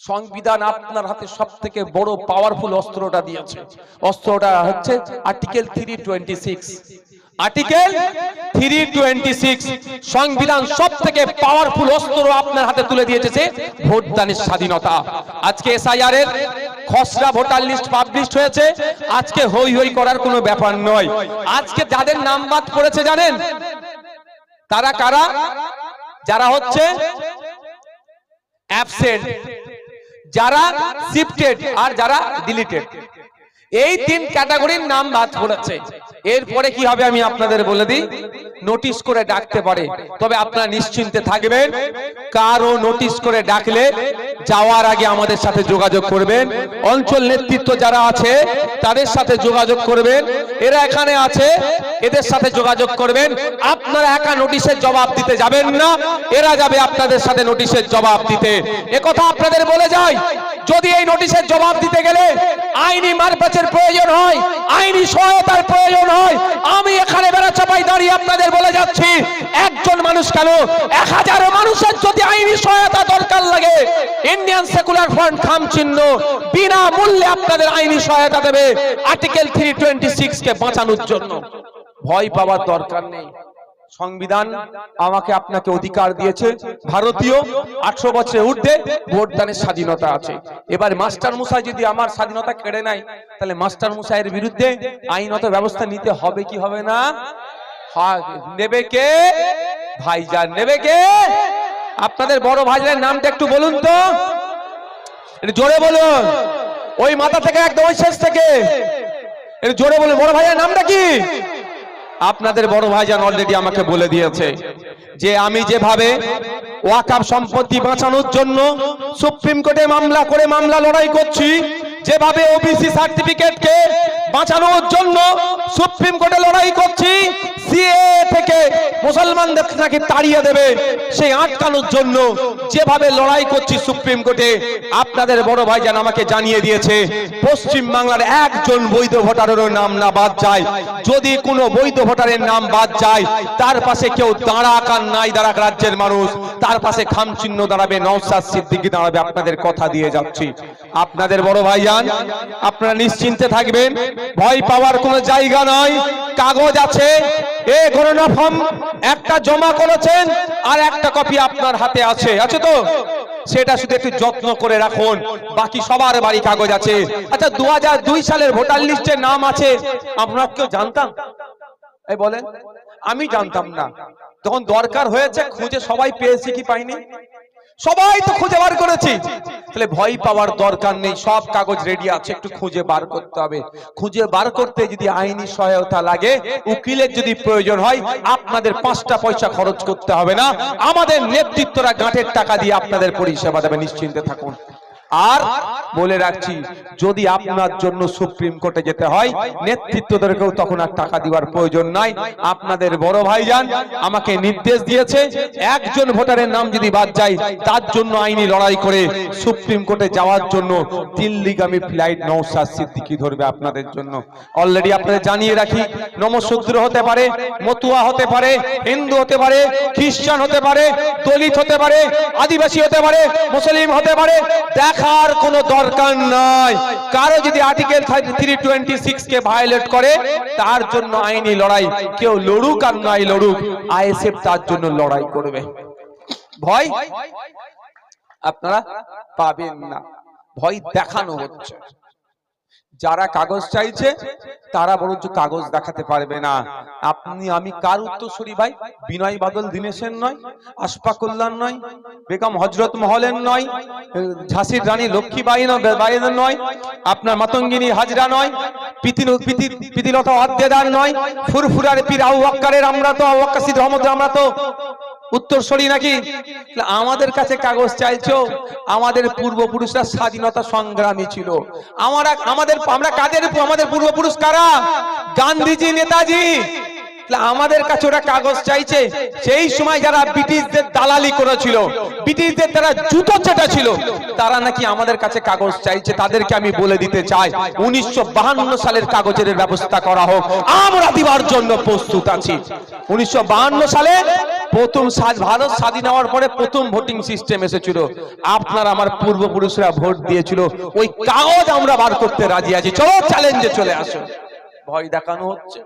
সংবিধান আপনার হাতে সব থেকে বড় পাওয়ারফুল অস্ত্রটা দিয়েছে। অস্ত্রটা হচ্ছে আর্টিকেল 326। আর্টিকেল 326 সংবিধান সব থেকে পাওয়ারফুল অস্ত্র আপনার হাতে তুলে দিয়েছে, ভোটদানের স্বাধীনতা। আজকে এসআইআর এর খসড়া ভোটার লিস্ট পাবলিশ হয়েছে, আজকে হই হই করার কোনো ব্যাপার নয়। আজকে যাদের নাম বাদ পড়েছে জানেন তারা কারা? যারা হচ্ছে অ্যাবসেন্ট, যারা শিফটেড আর যারা ডিলিটেড, এই তিন ক্যাটাগরির নাম বাদ পড়েছে। এরপরে কি হবে আমি আপনাদের বলে দিই, নোটিশ করে ডাকতে পারে, তবে আপনারা নিশ্চিন্তে থাকবেন, কারো নোটিশ করে ডাকলে যাওয়ার আগে আমাদের সাথে যোগাযোগ করবেন। অঞ্চল নেতৃত্ব যারা আছে তাদের সাথে যোগাযোগ করবেন, এরা এখানে আছে এদের সাথে যোগাযোগ করবেন। আপনারা একা নোটিশের জবাব দিতে যাবেন না, এরা যাবে আপনাদের সাথে নোটিশের জবাব দিতে। একথা আপনাদের বলে যাই, যদি এই নোটিশের জবাব দিতে গেলে আইনি মারপ্যাচের প্রয়োজন হয়, আইনি সহায়তার প্রয়োজন হয়, আমি এখানে বেড়াচাপাই দাঁড়িয়ে আপনাদের বলে যাচ্ছি, একজন মানুষ কেন 1000 মানুষের যদি আইনি সহায়তা দরকার লাগে, ইন্ডিয়ান সেকুলার ফ্রন্ট খামচিহ্ন বিনা মূল্যে আপনাদের আইনি সহায়তা দেবে আর্টিকেল 326 কে বাঁচানোর জন্য। ভয় পাওয়ার দরকার নেই। সংবিধান আমাকে আপনাকে অধিকার দিয়েছে, ভারতীয় 18 বছরের ঊর্ধ্বে ভোটদানের স্বাধীনতা আছে। এবার মাস্টার মশাই যদি আমার স্বাধীনতা কেড়ে নেয়, তাহলে মাস্টার মশাইয়ের বিরুদ্ধে আইনত ব্যবস্থা নিতে হবে কি হবে না? নেবে কে? ভাইজান নেবে কে? আপনাদের বড় ভাইজানের নামটা একটু বলুন তো, জোরে বলুন, ওই মাথা থেকে একদম ওই শেষ থেকে জোরে বলুন, বড় ভাইজানের নামটা কি? আপনাদের বড় ভাইজান অলরেডি আমাকে বলে দিয়েছে যে আমি যেভাবে ওয়াকফ সম্পত্তি বাঁচানোর জন্য সুপ্রিম কোর্টে মামলা করে মামলা লড়াই করছি, যেভাবে ওবিসি সার্টিফিকেটকে বাঁচানোর জন্য সুপ্রিম কোর্টে লড়াই করছি, সিএ থেকে মুসলমানদের নাকি তাড়িয়ে দেবে সেই আটকানোর জন্য যেভাবে লড়াই করছি সুপ্রিম কোর্টে, আপনাদের বড় ভাইজান আমাকে জানিয়ে দিয়েছে পশ্চিম বাংলার একজন বৈধ ভোটারেরও নাম না বাদ যায়। যদি কোনো বৈধ ভোটারের নাম বাদ যায়, তার পাশে কেউ দাঁড়াক আর নাই দাঁড়াক রাজ্যের মানুষ, তার পাশে খামচিহ্ন দাঁড়াবে, নওশাদ সিদ্দিকী দাঁড়াবে, আপনাদের কথা দিয়ে যাচ্ছি। আপনাদের বড় ভাইজান আপনারা নিশ্চিন্তে থাকবেন, ভয় পাওয়ার কোনো জায়গা নয়। কাগজ আছে, এই গণনা ফর্ম একটা জমা করেছেন আর একটা কপি আপনার হাতে আছে, আছে তো? সেটা শুধু একটু যত্ন করে রাখুন, বাকি সবার বাড়ি কাগজ আছে। আচ্ছা 2002 সালের ভোটার লিস্টে নাম আছে, আপনারা কেউ জানতাম? এই বলেন, আমি জানতাম না। যখন দরকার হয়েছে খুঁজে সবাই পেয়েছি কি পাইনি? সবাই তো খুঁজে বার করেছি। তাহলে ভয় পাওয়ার দরকার নেই, সব কাগজ রেডি আছে, একটু খুঁজে বার করতে হবে। খুঁজে বার করতে যদি আইনি সহায়তা লাগে, উকিলের যদি প্রয়োজন হয়, আপনাদের 5টা পয়সা খরচ করতে হবে না, আমাদের নেতৃত্বরা গাঁটের টাকা দিয়ে আপনাদের পরিষেবা দেবে, নিশ্চিন্তে থাকুন। আর বলে রাখছি, যদি আপনার জন্য সুপ্রিম কোর্টে যেতে হয়, নেতৃত্বদেরকেও তখন আর টাকা দেওয়ার প্রয়োজন নাই। আপনাদের বড় ভাইজান আমাকে নির্দেশ দিয়েছে, একজন ভোটারের নাম যদি বাদ যায়, তার জন্য আইনি লড়াই করে সুপ্রিম কোর্টে যাওয়ার জন্য দিল্লিগামী ফ্লাইট নওশাদ সিদ্দিকী ধরবে আপনাদের জন্য। অলরেডি আপনাদের জানিয়ে রাখি, নমশূদ্র হতে পারে, মতুয়া হতে পারে, হিন্দু হতে পারে, খ্রিস্টান হতে পারে, দলিত হতে পারে, আদিবাসী হতে পারে, মুসলিম হতে পারে, দেখার কোনো দরকার নাই। কারো যদি আর্টিকেল 326 কে ভায়োলেট করে, তার জন্য আইনি লড়াই, কেউ লড়ুক আর নাই লড়ুক, আইএসএফ তার জন্য লড়াই করবে। ভয় আপনারা পাবেন না, ভয় দেখানো হচ্ছে। যারা কাগজ চাইছে তারা বরঞ্চ কাগজ দেখাতে পারবে না। আপনি আমি কার উত্তরসূরি ভাই? বিনয় বাদল দীনেশের নয়, আশফাক কল্যাণ নয়, বেগম হজরত মহলের নয়, ঝাঁসির রানী লক্ষ্মীবাঈর নয়, আপনার মাতঙ্গিনী হাজরা নয়, প্রীতিলতা ওয়াদ্দেদার নয়, ফুরফুরার পীর আবু বকরের আমরা তো আবু বকর সিদ্দিক রহমত আমরা তো উত্তরসূরি নাকি? আমাদের কাছে কাগজ চাইছো? আমাদের পূর্বপুরুষরা স্বাধীনতা সংগ্রামী ছিল। আমরা কাদের? আমাদের পূর্বপুরুষ কারা? গান্ধীজি, নেতাজি। আমাদের কাছে ওরা কাগজ চাইছে। সেই সময় যারা ব্রিটিশদের দালালি করেছিল, ব্রিটিশদের তারা জুতো চেটা ছিল, তারা নাকি আমাদের কাছে কাগজ চাইছে। তাদেরকে আমি বলে দিতে চাই, 1952 সালের কাগজের ব্যবস্থা করা হোক, আমরা দিবার জন্য প্রস্তুত আছি। 1952 সালে প্রথম ভারত স্বাধীন হওয়ার পরে প্রথম ভোটিং সিস্টেম এসেছিল, আপনার আমার পূর্বপুরুষরা ভোট দিয়েছিল, ওই কাগজ আমরা বার করতে রাজি আছি। চলো চ্যালেঞ্জে চলে আসো। ভয় দেখানো হচ্ছে,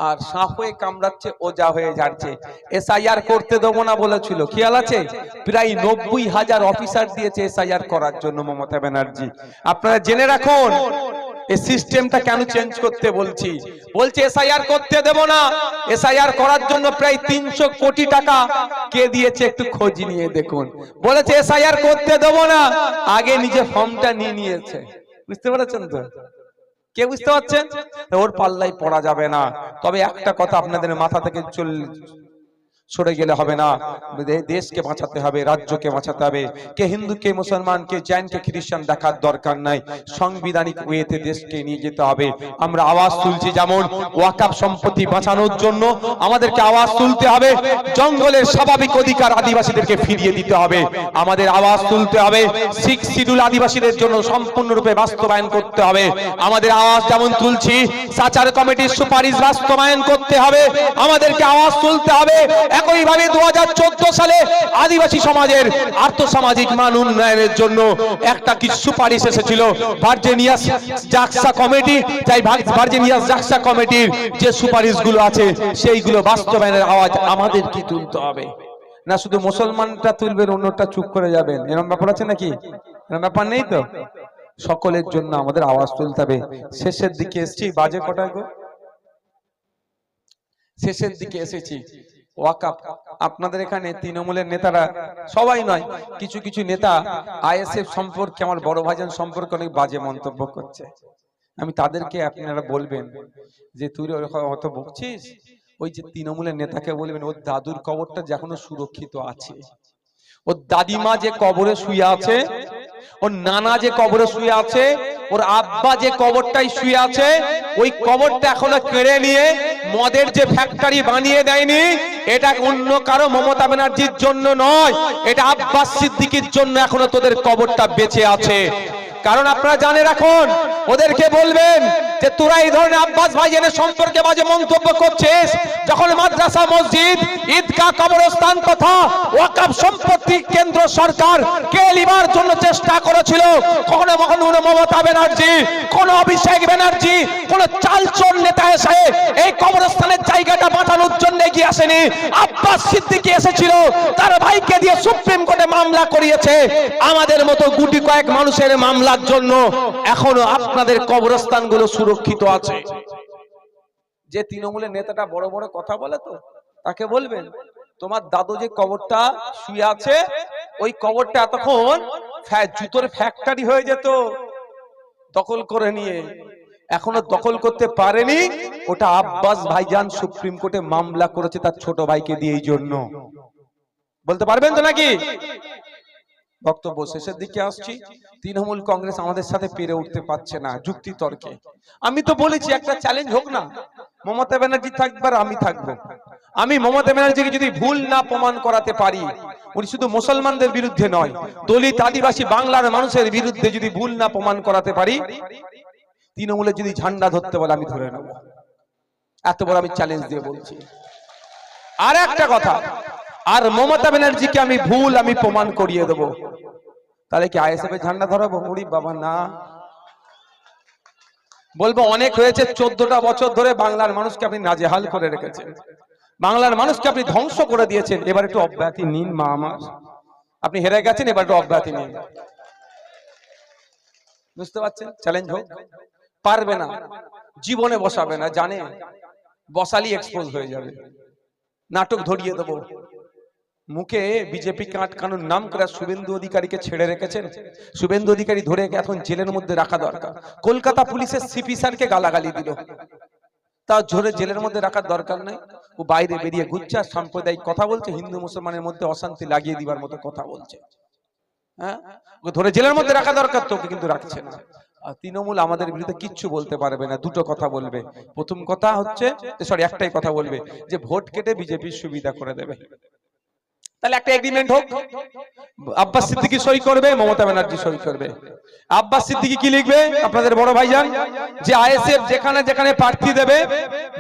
আর সাপ হয়ে কামড়াচ্ছে, ওজা হয়ে ঝাড়ছে। এসআইআর করতে দেবো না বলেছিল, খেয়াল আছে? প্রায় 90,000 অফিসার দিয়েছে এসআইআর করার জন্য মমতা ব্যানার্জি। আপনারা জেনে রাখুন এই সিস্টেমটা কেন চেঞ্জ করতে বলছি। বলছে এসআইআর করতে দেব না, এসআইআর করার জন্য প্রায় 300 কোটি টাকা কে দিয়েছে একটু খোঁজ নিয়ে দেখুন। বলেছে এসআইআর করতে দেব না, আগে নিজে ফর্মটা নিয়ে নিয়েছে। বুঝতে পেরেছেন তো? কে বুঝতে পারছেন? ওর পাল্লাই পড়া যাবে না। তবে একটা কথা আপনাদের মাথা থেকে সরে গেলে হবে না, দেশকে বাঁচাতে হবে, রাজ্যকে বাঁচাতে হবে। কে হিন্দু, কে মুসলমান, কে জৈন, কে খ্রিস্টান দেখার দরকার নাই। সাংবিধানিক ওয়েতে দেশকে নিয়ে যেতে হবে। আমরা আওয়াজ তুলছি, যেমন ওয়াকফ সম্পত্তি বাঁচানোর জন্য আমাদেরকে আওয়াজ তুলতে হবে। জঙ্গলের স্বাভাবিক অধিকার আদিবাসীদেরকে ফিরিয়ে দিতে হবে, আমাদের আওয়াজ তুলতে হবে। 6 শিডিউল আদিবাসীদের জন্য সম্পূর্ণরূপে বাস্তবায়ন করতে হবে, আমাদের আওয়াজ যেমন তুলছি। সাচার কমিটির সুপারিশ বাস্তবায়ন করতে হবে, আমাদেরকে আওয়াজ তুলতে হবে। একইভাবে 2014 সালে আদিবাসী সমাজের আর্থসামাজিক মান উন্নয়নের জন্য একটা কি সুপারিশ এসেছিল ভার্জিনিয়াস জাকসা কমিটি। তাই ভার্জিনিয়াস জাকসা কমিটির যে সুপারিশগুলো আছে সেইগুলো বাস্তবায়নের আওয়াজ আমাদের কি তুলতে হবে না। শুধু মুসলমানটা তুলবেন, অন্যটা চুপ করে যাবেন, এরকম ব্যাপার আছে নাকি? এরকম ব্যাপার নেই তো। সকলের জন্য আমাদের আওয়াজ তুলতে হবে। শেষের দিকে এসেছি, বাজে কটায় গো? শেষের দিকে এসেছি। ওয়াকফ আপনাদের এখানে তৃণমূলের নেতারা, সবাই নয়, কিছু কিছু নেতা আইএসএফ সম্পর্কে, আমার বড় ভাইজান সম্পর্কে অনেক বাজে মন্তব্য করছে। আমি তাদেরকে আপনারা বলবেন যে তুই অত বকছিস, ওই যে তৃণমূলের নেতাকে বলবেন ওর দাদুর কবরটা যে এখনো সুরক্ষিত আছে, ওর দাদিমা যে কবরে শুয়ে আছে, ওর নানা যে কবরে শুয়ে আছে, ওর আব্বা যে কবরটাই শুয়ে আছে, ওই কবরটা এখনো কেড়ে নিয়ে মদের যে ফ্যাক্টরি বানিয়ে দেয়নি। এটা অন্য কারো মমতা ব্যানার্জির জন্য নয়, এটা আব্বাস সিদ্দিকীর জন্য এখনো তোদের কবরটা বেঁচে আছে। কারণ আপনারা জানে রাখুন, ওদেরকে বলবেন যে তোরা এই ধরনের আব্বাস ভাইজানের সম্পর্কে বাজে মন্তব্য করছিস, যখন মাদ্রাসা, মসজিদ, ঈদগাহ, কবরস্থান তথা ওয়াকফ সম্পত্তি কেন্দ্র সরকার কে লিবার জন্য চেষ্টা করেছিল, কখনো কখনো মমতা ব্যানার্জি, কোন অভিষেক ব্যানার্জি, কোন চালচোর নেতা এসে এই কবরস্থানের জায়গাটা বাঁচানোর জন্য এগিয়ে আসেনি। আব্বাস সিদ্দিকী এসেছিল, তার ভাইকে দিয়ে সুপ্রিম কোর্টে মামলা করিয়েছে। আমাদের মতো গুটি কয়েক মানুষের মামলার জন্য এখনো আপনাদের কবরস্থানগুলো সুরক্ষিত আছে। যে তৃণমূলের নেতাটা বড় বড় কথা বলে, তো তাকে বলবেন তোমার দাদু যে কবরটা শুয়ে আছে, ওই কবরটা এতক্ষণ জুতোর ফ্যাক্টরি হয়ে যেত, দখল করে নিয়ে এখনো দখল করতে পারেনি। ওটা আব্বাস ভাইজান সুপ্রিম কোর্টে মামলা করেছে তার ছোট ভাইকে দিয়ে। এই জন্য বলতে পারবেন তো নাকি? বক্তব্য শেষের দিকে আসছি। তৃণমূল কংগ্রেস আমাদের সাথে পেরে উঠতে পারছে না যুক্তি তর্কে। আমি তো বলেছি একটা চ্যালেঞ্জ হোক না, মমতা ব্যানার্জি থাকবে আর আমি থাকবো। আমি মমতা ব্যানার্জিকে যদি ভুল না প্রমাণ করাতে পারি, উনি শুধু মুসলমানদের বিরুদ্ধে নয়, দলিত, আদিবাসী, বাংলার মানুষের বিরুদ্ধে যদি ভুল না প্রমাণ করাতে পারি, তৃণমূলের যদি ঝান্ডা ধরতে বলে আমি ধরে নেব। এত বড় আমি চ্যালেঞ্জ দিয়ে বলছি। আর একটা কথা, আর মমতা ব্যানার্জিকে আমি ভুল আমি প্রমাণ করিয়ে দেবো, তাহলে কি আইএসএফ এর ঝান্ডা ধরাবো? ওরে বাবা না, বলবো অনেক হয়েছে। 14টা বছর ধরে বাংলার মানুষকে আপনি নাজেহাল করে রেখেছেন, বাংলার মানুষকে আপনি ধ্বংস করে দিয়েছেন। এবার একটু অব্যাহতি নিন মা আমার, আপনি হেরে গেছেন, এবার একটু অব্যাহতি নিন। বুঝতে পারছেন? চ্যালেঞ্জ হোক। পারবে না, জীবনে বসাবে না, জানে বসালি এক্সপোজ হয়ে যাবে। নাটক ধরিয়ে দেবো। মুখে বিজেপি আটকানোর নাম করে শুভেন্দু অধিকারীকে ছেড়ে রেখেছেন। শুভেন্দু অধিকারী ধরে এখন জেলের মধ্যে রাখা দরকার। কলকাতা পুলিশের সিপি স্যারকে গালাগালি দিল, তা ধরে জেলের মধ্যে রাখার দরকার নাই। ও বাইরে বেরিয়ে ঘুরছে আর সাম্প্রদায়িক কথা বলছে, হিন্দু মুসলমানের মধ্যে অশান্তি লাগিয়ে দিবার মতো কথা বলছে। হ্যাঁ, ও ধরে জেলের মধ্যে রাখা দরকার, তোকে কিন্তু রাখছে না। আর তৃণমূল আমাদের বিরুদ্ধে কিচ্ছু বলতে পারবে না। দুটো কথা বলবে। প্রথম কথা হচ্ছে, একটাই কথা বলবে যে ভোট কেটে বিজেপির সুবিধা করে দেবে। তাহলে একটা এগ্রিমেন্ট হোক, আব্বাস সিদ্দিকী সই করবে, মমতা ব্যানার্জি সই করবে। আব্বাস সিদ্দিকী কি লিখবে, আপনাদের বড় ভাইজান, যে আইএসএফ যেখানে যেখানে প্রার্থী দেবে,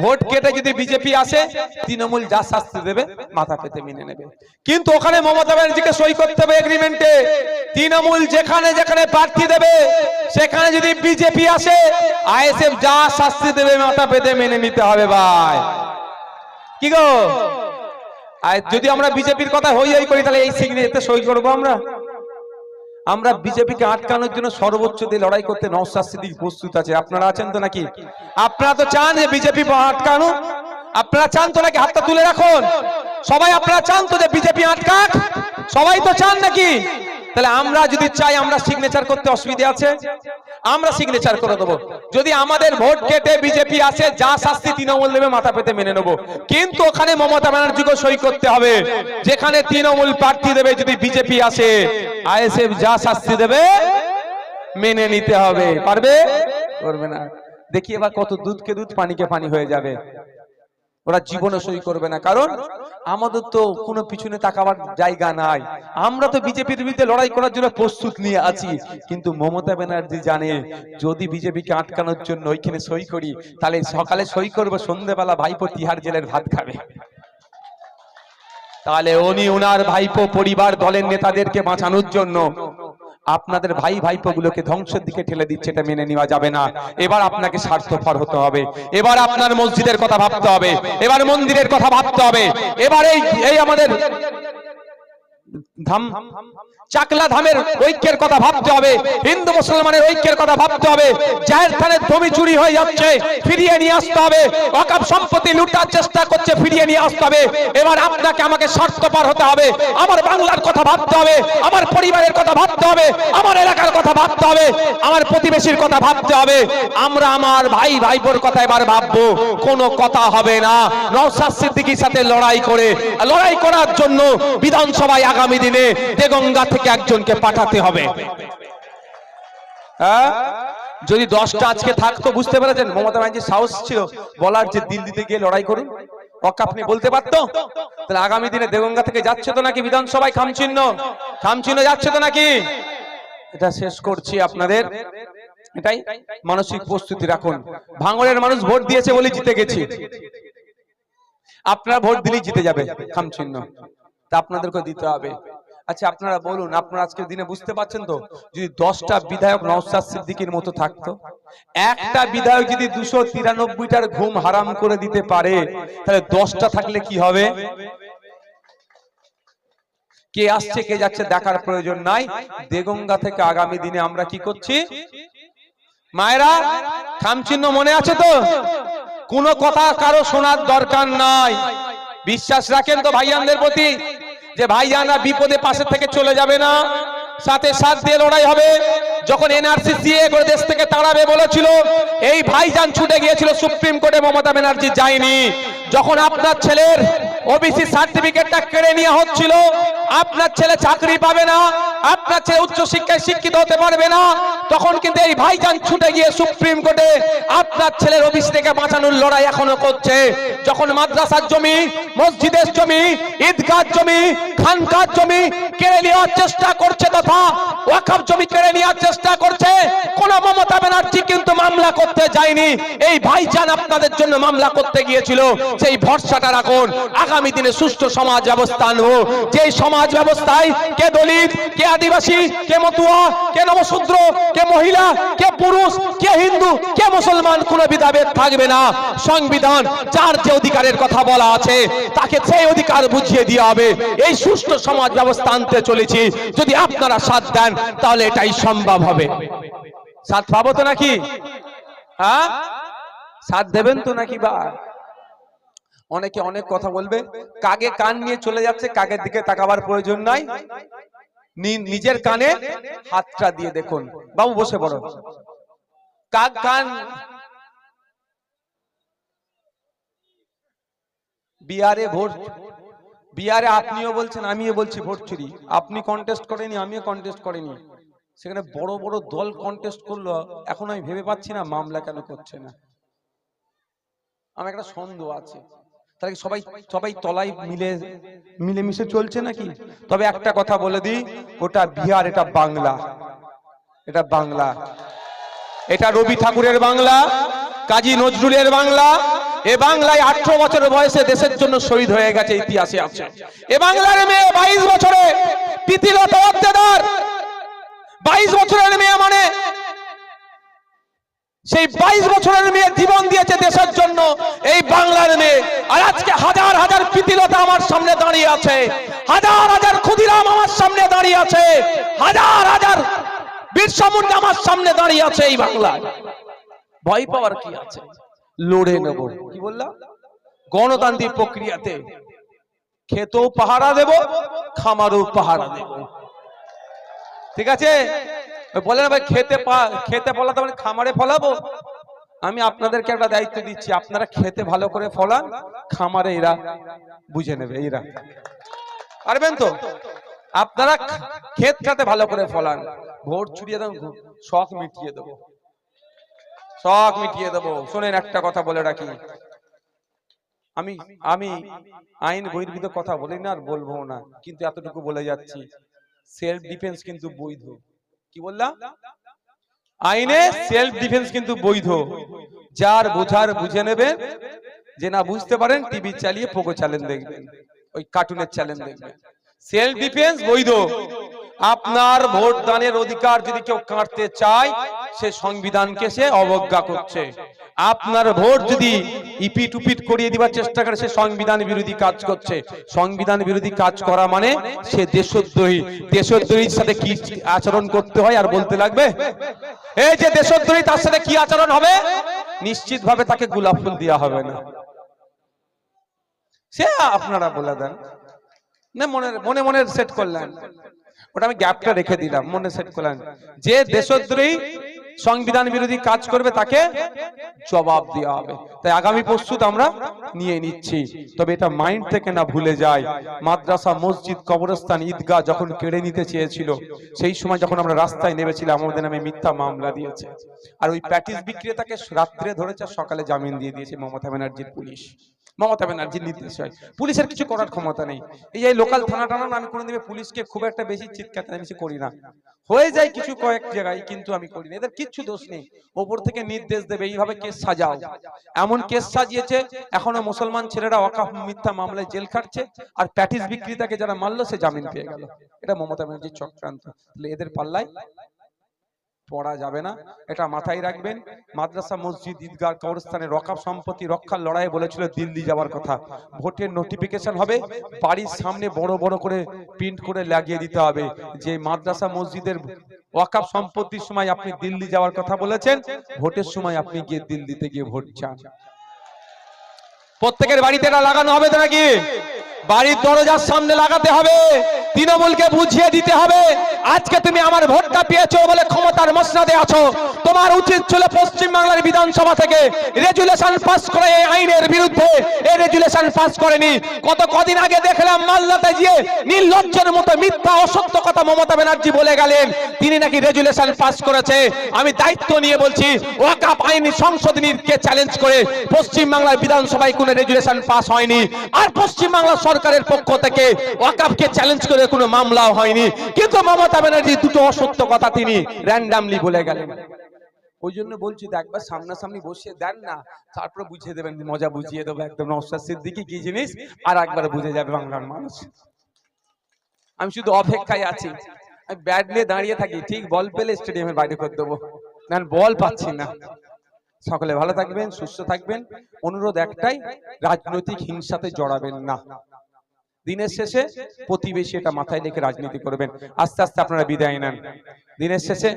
ভোট কেটে যদি বিজেপি আসে, তৃণমূল যা শাস্তি দেবে মাথা পেতে মেনে নেবে। কিন্তু ওখানে মমতা ব্যানার্জিকে সই করতে হবে এগ্রিমেন্টে, তৃণমূল যেখানে যেখানে প্রার্থী দেবে সেখানে যদি বিজেপি আসে, আইএসএফ যা শাস্তি দেবে মাথা পেতে মেনে নিতে হবে। ভাই কি গো, আর যদি আমরা বিজেপির কথা হই করি, তাহলে এই সিগনেচারে সই করবো আমরা? আমরা বিজেপিকে আটকানোর জন্য সর্বোচ্চ দিয়ে লড়াই করতে নওশাদ সিদ্দিকী প্রস্তুত আছে। আপনারা আছেন তো নাকি? আপনারা তো চান যে বিজেপি আটকানো? আপনারা চান তো নাকি? হাতটা তুলে রাখুন সবাই। আপনারা চান তো যে বিজেপি আটকাক? সবাই তো চান নাকি? তাহলে আমরা যদি চাই, আমরা সিগনেচার করতে অসুবিধা আছে? আমরা সিগনেচার করে দেবো। যদি আমাদের ভোট কেটে বিজেপি আসে, যা শাস্তি তৃণমূল দেবে মাথা পেতে মেনে নেবো। কিন্তু ওখানে মমতা ব্যানার্জিকে সই করতে হবে, যেখানে তৃণমূল প্রার্থী দেবে যদি বিজেপি আসে, আইএসএফ যা শাস্তি দেবে মেনে নিতে হবে। পারবে? করবে না। দেখি এবার কত দুধকে দুধ পানিকে পানি হয়ে যাবে। ওরা জীবনে সই করবে না, কারণ আমাদের তো কোনো পিছনে তাকাবার জায়গা নাই। আমরা তো বিজেপির বিরুদ্ধে লড়াই করার জন্য প্রস্তুত নিয়ে আছি। কিন্তু মমতা ব্যানার্জি জানে, যদি বিজেপিকে আটকানোর জন্য ওইখানে সই করি, তাহলে সকালে সই করবো, সন্ধ্যেবেলা ভাইপো তিহার জেলের ভাত খাবে। তাহলে উনি ওনার ভাইপো পরিবার দলের নেতাদেরকে বাঁচানোর জন্য আপনাদের ভাই ভাইপো গুলোকে ধ্বংসের দিকে ঠেলে দিচ্ছে। এটা মেনে নেওয়া যাবে না। এবার আপনাকে স্বার্থপর হতে হবে। এবার আপনার মসজিদের কথা ভাবতে হবে, এবার মন্দিরের কথা ভাবতে হবে। এবার এই আমাদের ধাম, চাকলা ধামের ঐক্যের কথা ভাবতে হবে, হিন্দু মুসলমানের ঐক্যের কথা ভাবতে হবে। জাহের থানের জমি চুরি হয়ে যাচ্ছে, ফিরিয়ে নিয়ে আসতে হবে। ওয়াকফ সম্পত্তি লুটার চেষ্টা করছে, ফিরিয়ে নিয়ে আসতে হবে। এবার আপনাকে আমাকে স্বার্থপর হতে হবে। আমার বাংলার কথা ভাবতে হবে, আমার পরিবারের কথা ভাবতে হবে, আমার এলাকার কথা ভাবতে হবে, আমার প্রতিবেশীর কথা ভাবতে হবে। আমরা আমার ভাই ভাইপোর কথা এবার ভাববো। কোনো কথা হবে না নওশাদ সিদ্দিকীর সাথে লড়াই করার জন্য বিধানসভায় আগামী দিনে দেগঙ্গা থেকে একজনকে পাঠাতে হবে। হ্যাঁ, যদি 10টা আজকে থাকতো, বুঝতে পেরেছেন মমতা ব্যানার্জির সাহস ছিল বলার যে দিল্লিতে গিয়ে লড়াই করুন, ওকে আপনি বলতে পারতো। তাহলে আগামী দিনে দেগঙ্গা থেকে যাচ্ছে তো নাকি বিধানসভায় খামচিহ্ন যাচ্ছে তো নাকি? এটা শেষ করছি আপনাদের, এটাই মানসিক প্রস্তুতি রাখুন। ভাঙড়ের মানুষ ভোট দিয়েছে বলে জিতে গেছি, আপনারা ভোট দিলেই জিতে যাবে খামচিহ্ন, তা আপনাদেরকে দিতে হবে। আচ্ছা আপনারা বলুন, আপনারা আজকের দিনে বুঝতে পারছেন তো, যদি 10টা বিধায়ক নওশাদ সিদ্দিকীর মতো থাকতো, একটা বিধায়ক যদি 293টার ঘুম হারাম করে দিতে পারে, তাহলে 10টা থাকলে কি হবে? কে আসছে কে যাচ্ছে দেখার প্রয়োজন নাই। দেগঙ্গা থেকে আগামী দিনে আমরা কি করছি? মায়েরা, খামচিহ্ন মনে আছে তো? কোনো কথা কারো শোনার দরকার নাই। বিশ্বাস রাখেন তো ভাইজানদের প্রতি, যে ভাইজানরা বিপদে পাশে থেকে চলে যাবে না, সাথে সাথ দিয়ে লড়াই হবে। যখন এনআরসি সিএ করে দেশ থেকে তাড়াবে বলেছিল, এই ভাইজান ছুটে গিয়েছিল সুপ্রিম কোর্টে, মমতা ব্যানার্জি যায়নি। যখন আপনার ছেলের ওবিসি সার্টিফিকেটটা কেড়ে নেওয়া হচ্ছিল, আপনার ছেলে চাকরি পাবে না, আপনার ছেলে উচ্চ শিক্ষায় শিক্ষিত হতে পারবে না, তখন কিন্তু এই ভাইজান ছুটে গিয়ে সুপ্রিম কোর্টে আপনার ছেলের ওবিসি থেকে বাঁচানোর লড়াই এখনো করছে। যখন মাদ্রাসার জমি, মসজিদের জমি, ঈদগাহ জমি, খানকার জমি কেড়ে নেওয়ার চেষ্টা করছে, তথা ওয়াকফ জমি কেড়ে নেওয়ার চেষ্টা করছে, কোন মমতা ব্যানার্জি কিন্তু মামলা করতে যায়নি। এই ভাইজান আপনাদের জন্য মামলা করতে গিয়েছিল। সেই ভরসাটা রাখুন, আগামী দিনে সুষ্ঠু সমাজ ব্যবস্থা আনবো, যে সমাজ ব্যবস্থায় কে দলিত, কে আদিবাসী, কে মতুয়া, কে নবশূদ্র, কে মহিলা, কে পুরুষ, কে হিন্দু, কে মুসলমান, কোনো ভেদাভেদ থাকবে না। সংবিধান যার যে অধিকারের কথা বলা আছে, তাকে সেই অধিকার বুঝিয়ে দেওয়া হবে। এই সুষ্ঠু সমাজ ব্যবস্থা আনতে চলেছি। যদি আপনারা সাথ দেন, তাহলে এটাই সম্ভব হবে। সাথ পাবো তো নাকি? হ্যাঁ, সাথ দেবেন তো নাকি? বা অনেকে অনেক কথা বলবে, কাগে কান নিয়ে চলে যাচ্ছে, কাগের দিকে তাকাবার প্রয়োজন নাই। নিজের কানে হাতটা দিয়ে দেখুন। বাবু বসে পড়ো। কাক কান বিহারে ভোট, বিহারে আপনিও বলছেন আমিও বলছি ভোট চুরি। আপনি কন্টেস্ট করেনি, আমিও কন্টেস্ট করিনি, সেখানে বড় বড় দল কন্টেস্ট করলো। এখন আমি ভেবে পাচ্ছি না মামলা কেন করছে না। আমার একটা সন্দেহ আছে, তাহলে সবাই সবাই তলায় মিলেমিশে চলছে নাকি? তবে একটা কথা বলে দিই, ওটা বিহার, এটা বাংলা, এটা বাংলা, এটা রবি ঠাকুরের বাংলা, কাজী নজরুলের বাংলা। এ বাংলায় 18 বছর বয়সে দেশের জন্য শহীদ হয়ে গেছে, ইতিহাসে আছে। এ বাংলার মেয়ে 22 বছরে প্রীতিলতা ওয়াদ্দেদার, 22 বছরের মেয়ে, মানে সেই 22 বছরের মেয়ে জীবন দিয়েছে দেশের জন্য, এই বাংলার মেয়ে। আর আজকে হাজার হাজার প্রীতিলতা আমার সামনে দাঁড়িয়ে আছে, হাজার হাজার ক্ষুদিরাম আমার সামনে দাঁড়িয়ে আছে, হাজার হাজার বিরসা মুন্ডা আমার সামনে দাঁড়িয়ে আছে। এই বাংলায় ভয় পাওয়ার কি আছে? লড়ে নেব। কি বললাম? গণতান্ত্রিক প্রক্রিয়াতে খেতেও পাহারা দেব, খামারও পাহারা দেব। ঠিক আছে? বলে না ভাই খেতে ফলাতে মানে খামারে ফলাবো। আমি আপনাদেরকে একটা দায়িত্ব দিচ্ছি, আপনারা খেতে ভালো করে ফলান, খামারে এরা বুঝে নেবে। এরা পারবেন তো? আপনারা ক্ষেত খাতে ভালো করে ফলান, ভোট ছুড়িয়ে দেন, শখ মিটিয়ে দেবো, শখ মিটিয়ে দেবো। শোনেন, একটা কথা বলে রাখি, আমি আমি আইন বহির্ভূত কথা বলি না আর বলবো না, কিন্তু এতটুকু বলে যাচ্ছি, সেলফ ডিফেন্স কিন্তু বৈধ। কি বললাম? আইনে সেলফ ডিফেন্স কিন্তু বৈধ। যার বোঝার বুঝে নেবেন, যে না বুঝতে পারেন টিভি চালিয়ে পোকো চ্যানেল দেখবেন, ওই কার্টুনের চ্যানেল দেখবেন। সেলফ ডিফেন্স বৈধ। আপনার ভোট দানের অধিকার যদি কেউ কাটতে চায়, সে সংবিধানকে সে অবজ্ঞা করছে। আপনার ভোট যদি ইপিট উপিট করিয়ে দিবার চেষ্টা করে, সে সংবিধান বিরোধী কাজ করছে। সংবিধান বিরোধী কাজ করা মানে সে দেশদ্রোহী। দেশদ্রোহীর সাথে কি আচরণ করতে হয় আর বলতে লাগবে? এই যে দেশদ্রোহী, তার সাথে কি আচরণ হবে? নিশ্চিত ভাবে তাকে গোলাপ ফুল দেওয়া হবে না। সে আপনারা বলে দেন না, মনে মনে সেট করলেন, ওটা আমি গ্যাপটা রেখে দিলাম, মনে সেট করলেন যে দেশদ্রোহী সংবিধান বিরোধী কাজ করবে তাকে জবাব দেওয়া হবে। তাই আগামী প্রস্তুত আমরা নিয়ে নিচ্ছি। তবে এটা মাইন্ড থেকে না ভুলে যায়, মাদ্রাসা, মসজিদ, কবরস্থান, ঈদগাহ যখন কেড়ে নিতে চেয়েছিল, সেই সময় যখন আমরা রাস্তায় নেমেছিলাম, আমাদের নামে মিথ্যা মামলা দিয়েছে। আর ওই প্যাটিস বিক্রেতাকে রাত্রে ধরেছে, সকালে জামিন দিয়ে দিয়েছে মমতা ব্যানার্জির পুলিশ। মমতা ব্যানার্জির নির্দেশ হয়, পুলিশের কিছু করার ক্ষমতা নেই। এই লোকাল থানা টানা আমি করে দেবে, পুলিশকে খুব একটা বেশি চিৎকার বেশি করি না, হয়ে যায় কিছু কয়েক জায়গায়, কিন্তু আমি করি না। এদের কিচ্ছু দোষ নেই, ওপর থেকে নির্দেশ দেবে এইভাবে কেস সাজাও। এমন কেস সাজিয়েছে, এখনো মুসলমান ছেলেরা ওয়াকফ মিথ্যা মামলায় জেল খাটছে, আর প্যাটিস বিক্রেতাকে যারা মারলো সে জামিন পেয়ে গেল। এটা মমতা ব্যানার্জির চক্রান্ত। এদের পাল্লায় পড়া যাবে না, এটা মাথায় রাখবেন। মাদ্রাসা, মসজিদ, ঈদগাহ, কবরস্থানের ওয়াকফ সম্পত্তি রক্ষার লড়াই বলেছিল দিল্লি যাওয়ার কথা। ভোটের নোটিফিকেশন হবে, বাড়ির সামনে বড় বড় করে প্রিন্ট করে লাগিয়ে দিতে হবে যে মাদ্রাসা মসজিদের ওয়াকফ সম্পত্তির সময় আপনি দিল্লি যাওয়ার কথা বলেছেন, ভোটের সময় আপনি গিয়ে দিল্লিতে গিয়ে ভোট চান। প্রত্যেকের বাড়িতে এটা লাগানো হবে তো নাকি? বাড়ির দরজার সামনে লাগাতে হবে, তৃণমূলকে বুঝিয়ে দিতে হবে আজকে তুমি আমার ভোটটা পেয়েছো বলে ক্ষমতার মসনদে আছো। তোমার উচিত ছিল পশ্চিম বাংলার বিধানসভা থেকে রেজুলেশন পাস করে এই আইনের বিরুদ্ধে। এই রেজুলেশন পাস করেনি। কদিন আগে দেখলাম মালদাতে গিয়ে নির্লজ্জের মতো মিথ্যা অসত্য কথা মমতা ব্যানার্জি বলে গেলেন, তিনি নাকি রেজুলেশন পাস করেছে। আমি দায়িত্ব নিয়ে বলছি, ওয়াকফ আইন সংশোধনীকে চ্যালেঞ্জ করে পশ্চিম বাংলার বিধানসভায় কোনো রেজুলেশন পাস হয়নি। আর পশ্চিম বাংলা সরকারের পক্ষ থেকে ওয়াকফকে চ্যালেঞ্জ করে কোনো মামলাও হয়নি। কিন্তু মমতা ব্যানার্জি দুটো অসত্য কথা তিনি র্যান্ডামলি বলে গেলেন। ওই জন্য বলছি, একবার সামনাসামনি বসিয়ে দেন না, তারপরে বুঝিয়ে দেবেন, মজা বুঝিয়ে দেবো একদম নওশাদ সিদ্দিকী কি জিনিস, আর একবার বুঝে যাবে বাংলার মানুষ। আমি শুধু অপেক্ষায় আছি, আমি ব্যাট নিয়ে দাঁড়িয়ে থাকি, ঠিক বল পেলে স্টেডিয়ামের বাইরে করে দেবো, না বল পাচ্ছি না। সকলে ভালো থাকবেন, সুস্থ থাকবেন। অনুরোধ একটাই, রাজনৈতিক হিংসাতে জড়াবেন না। দিনের শেষে প্রতিবেশী, এটা মাথায় রেখে রাজনীতি করবেন। আস্তে আস্তে আপনারা বিদায় নেন। দিনের শেষে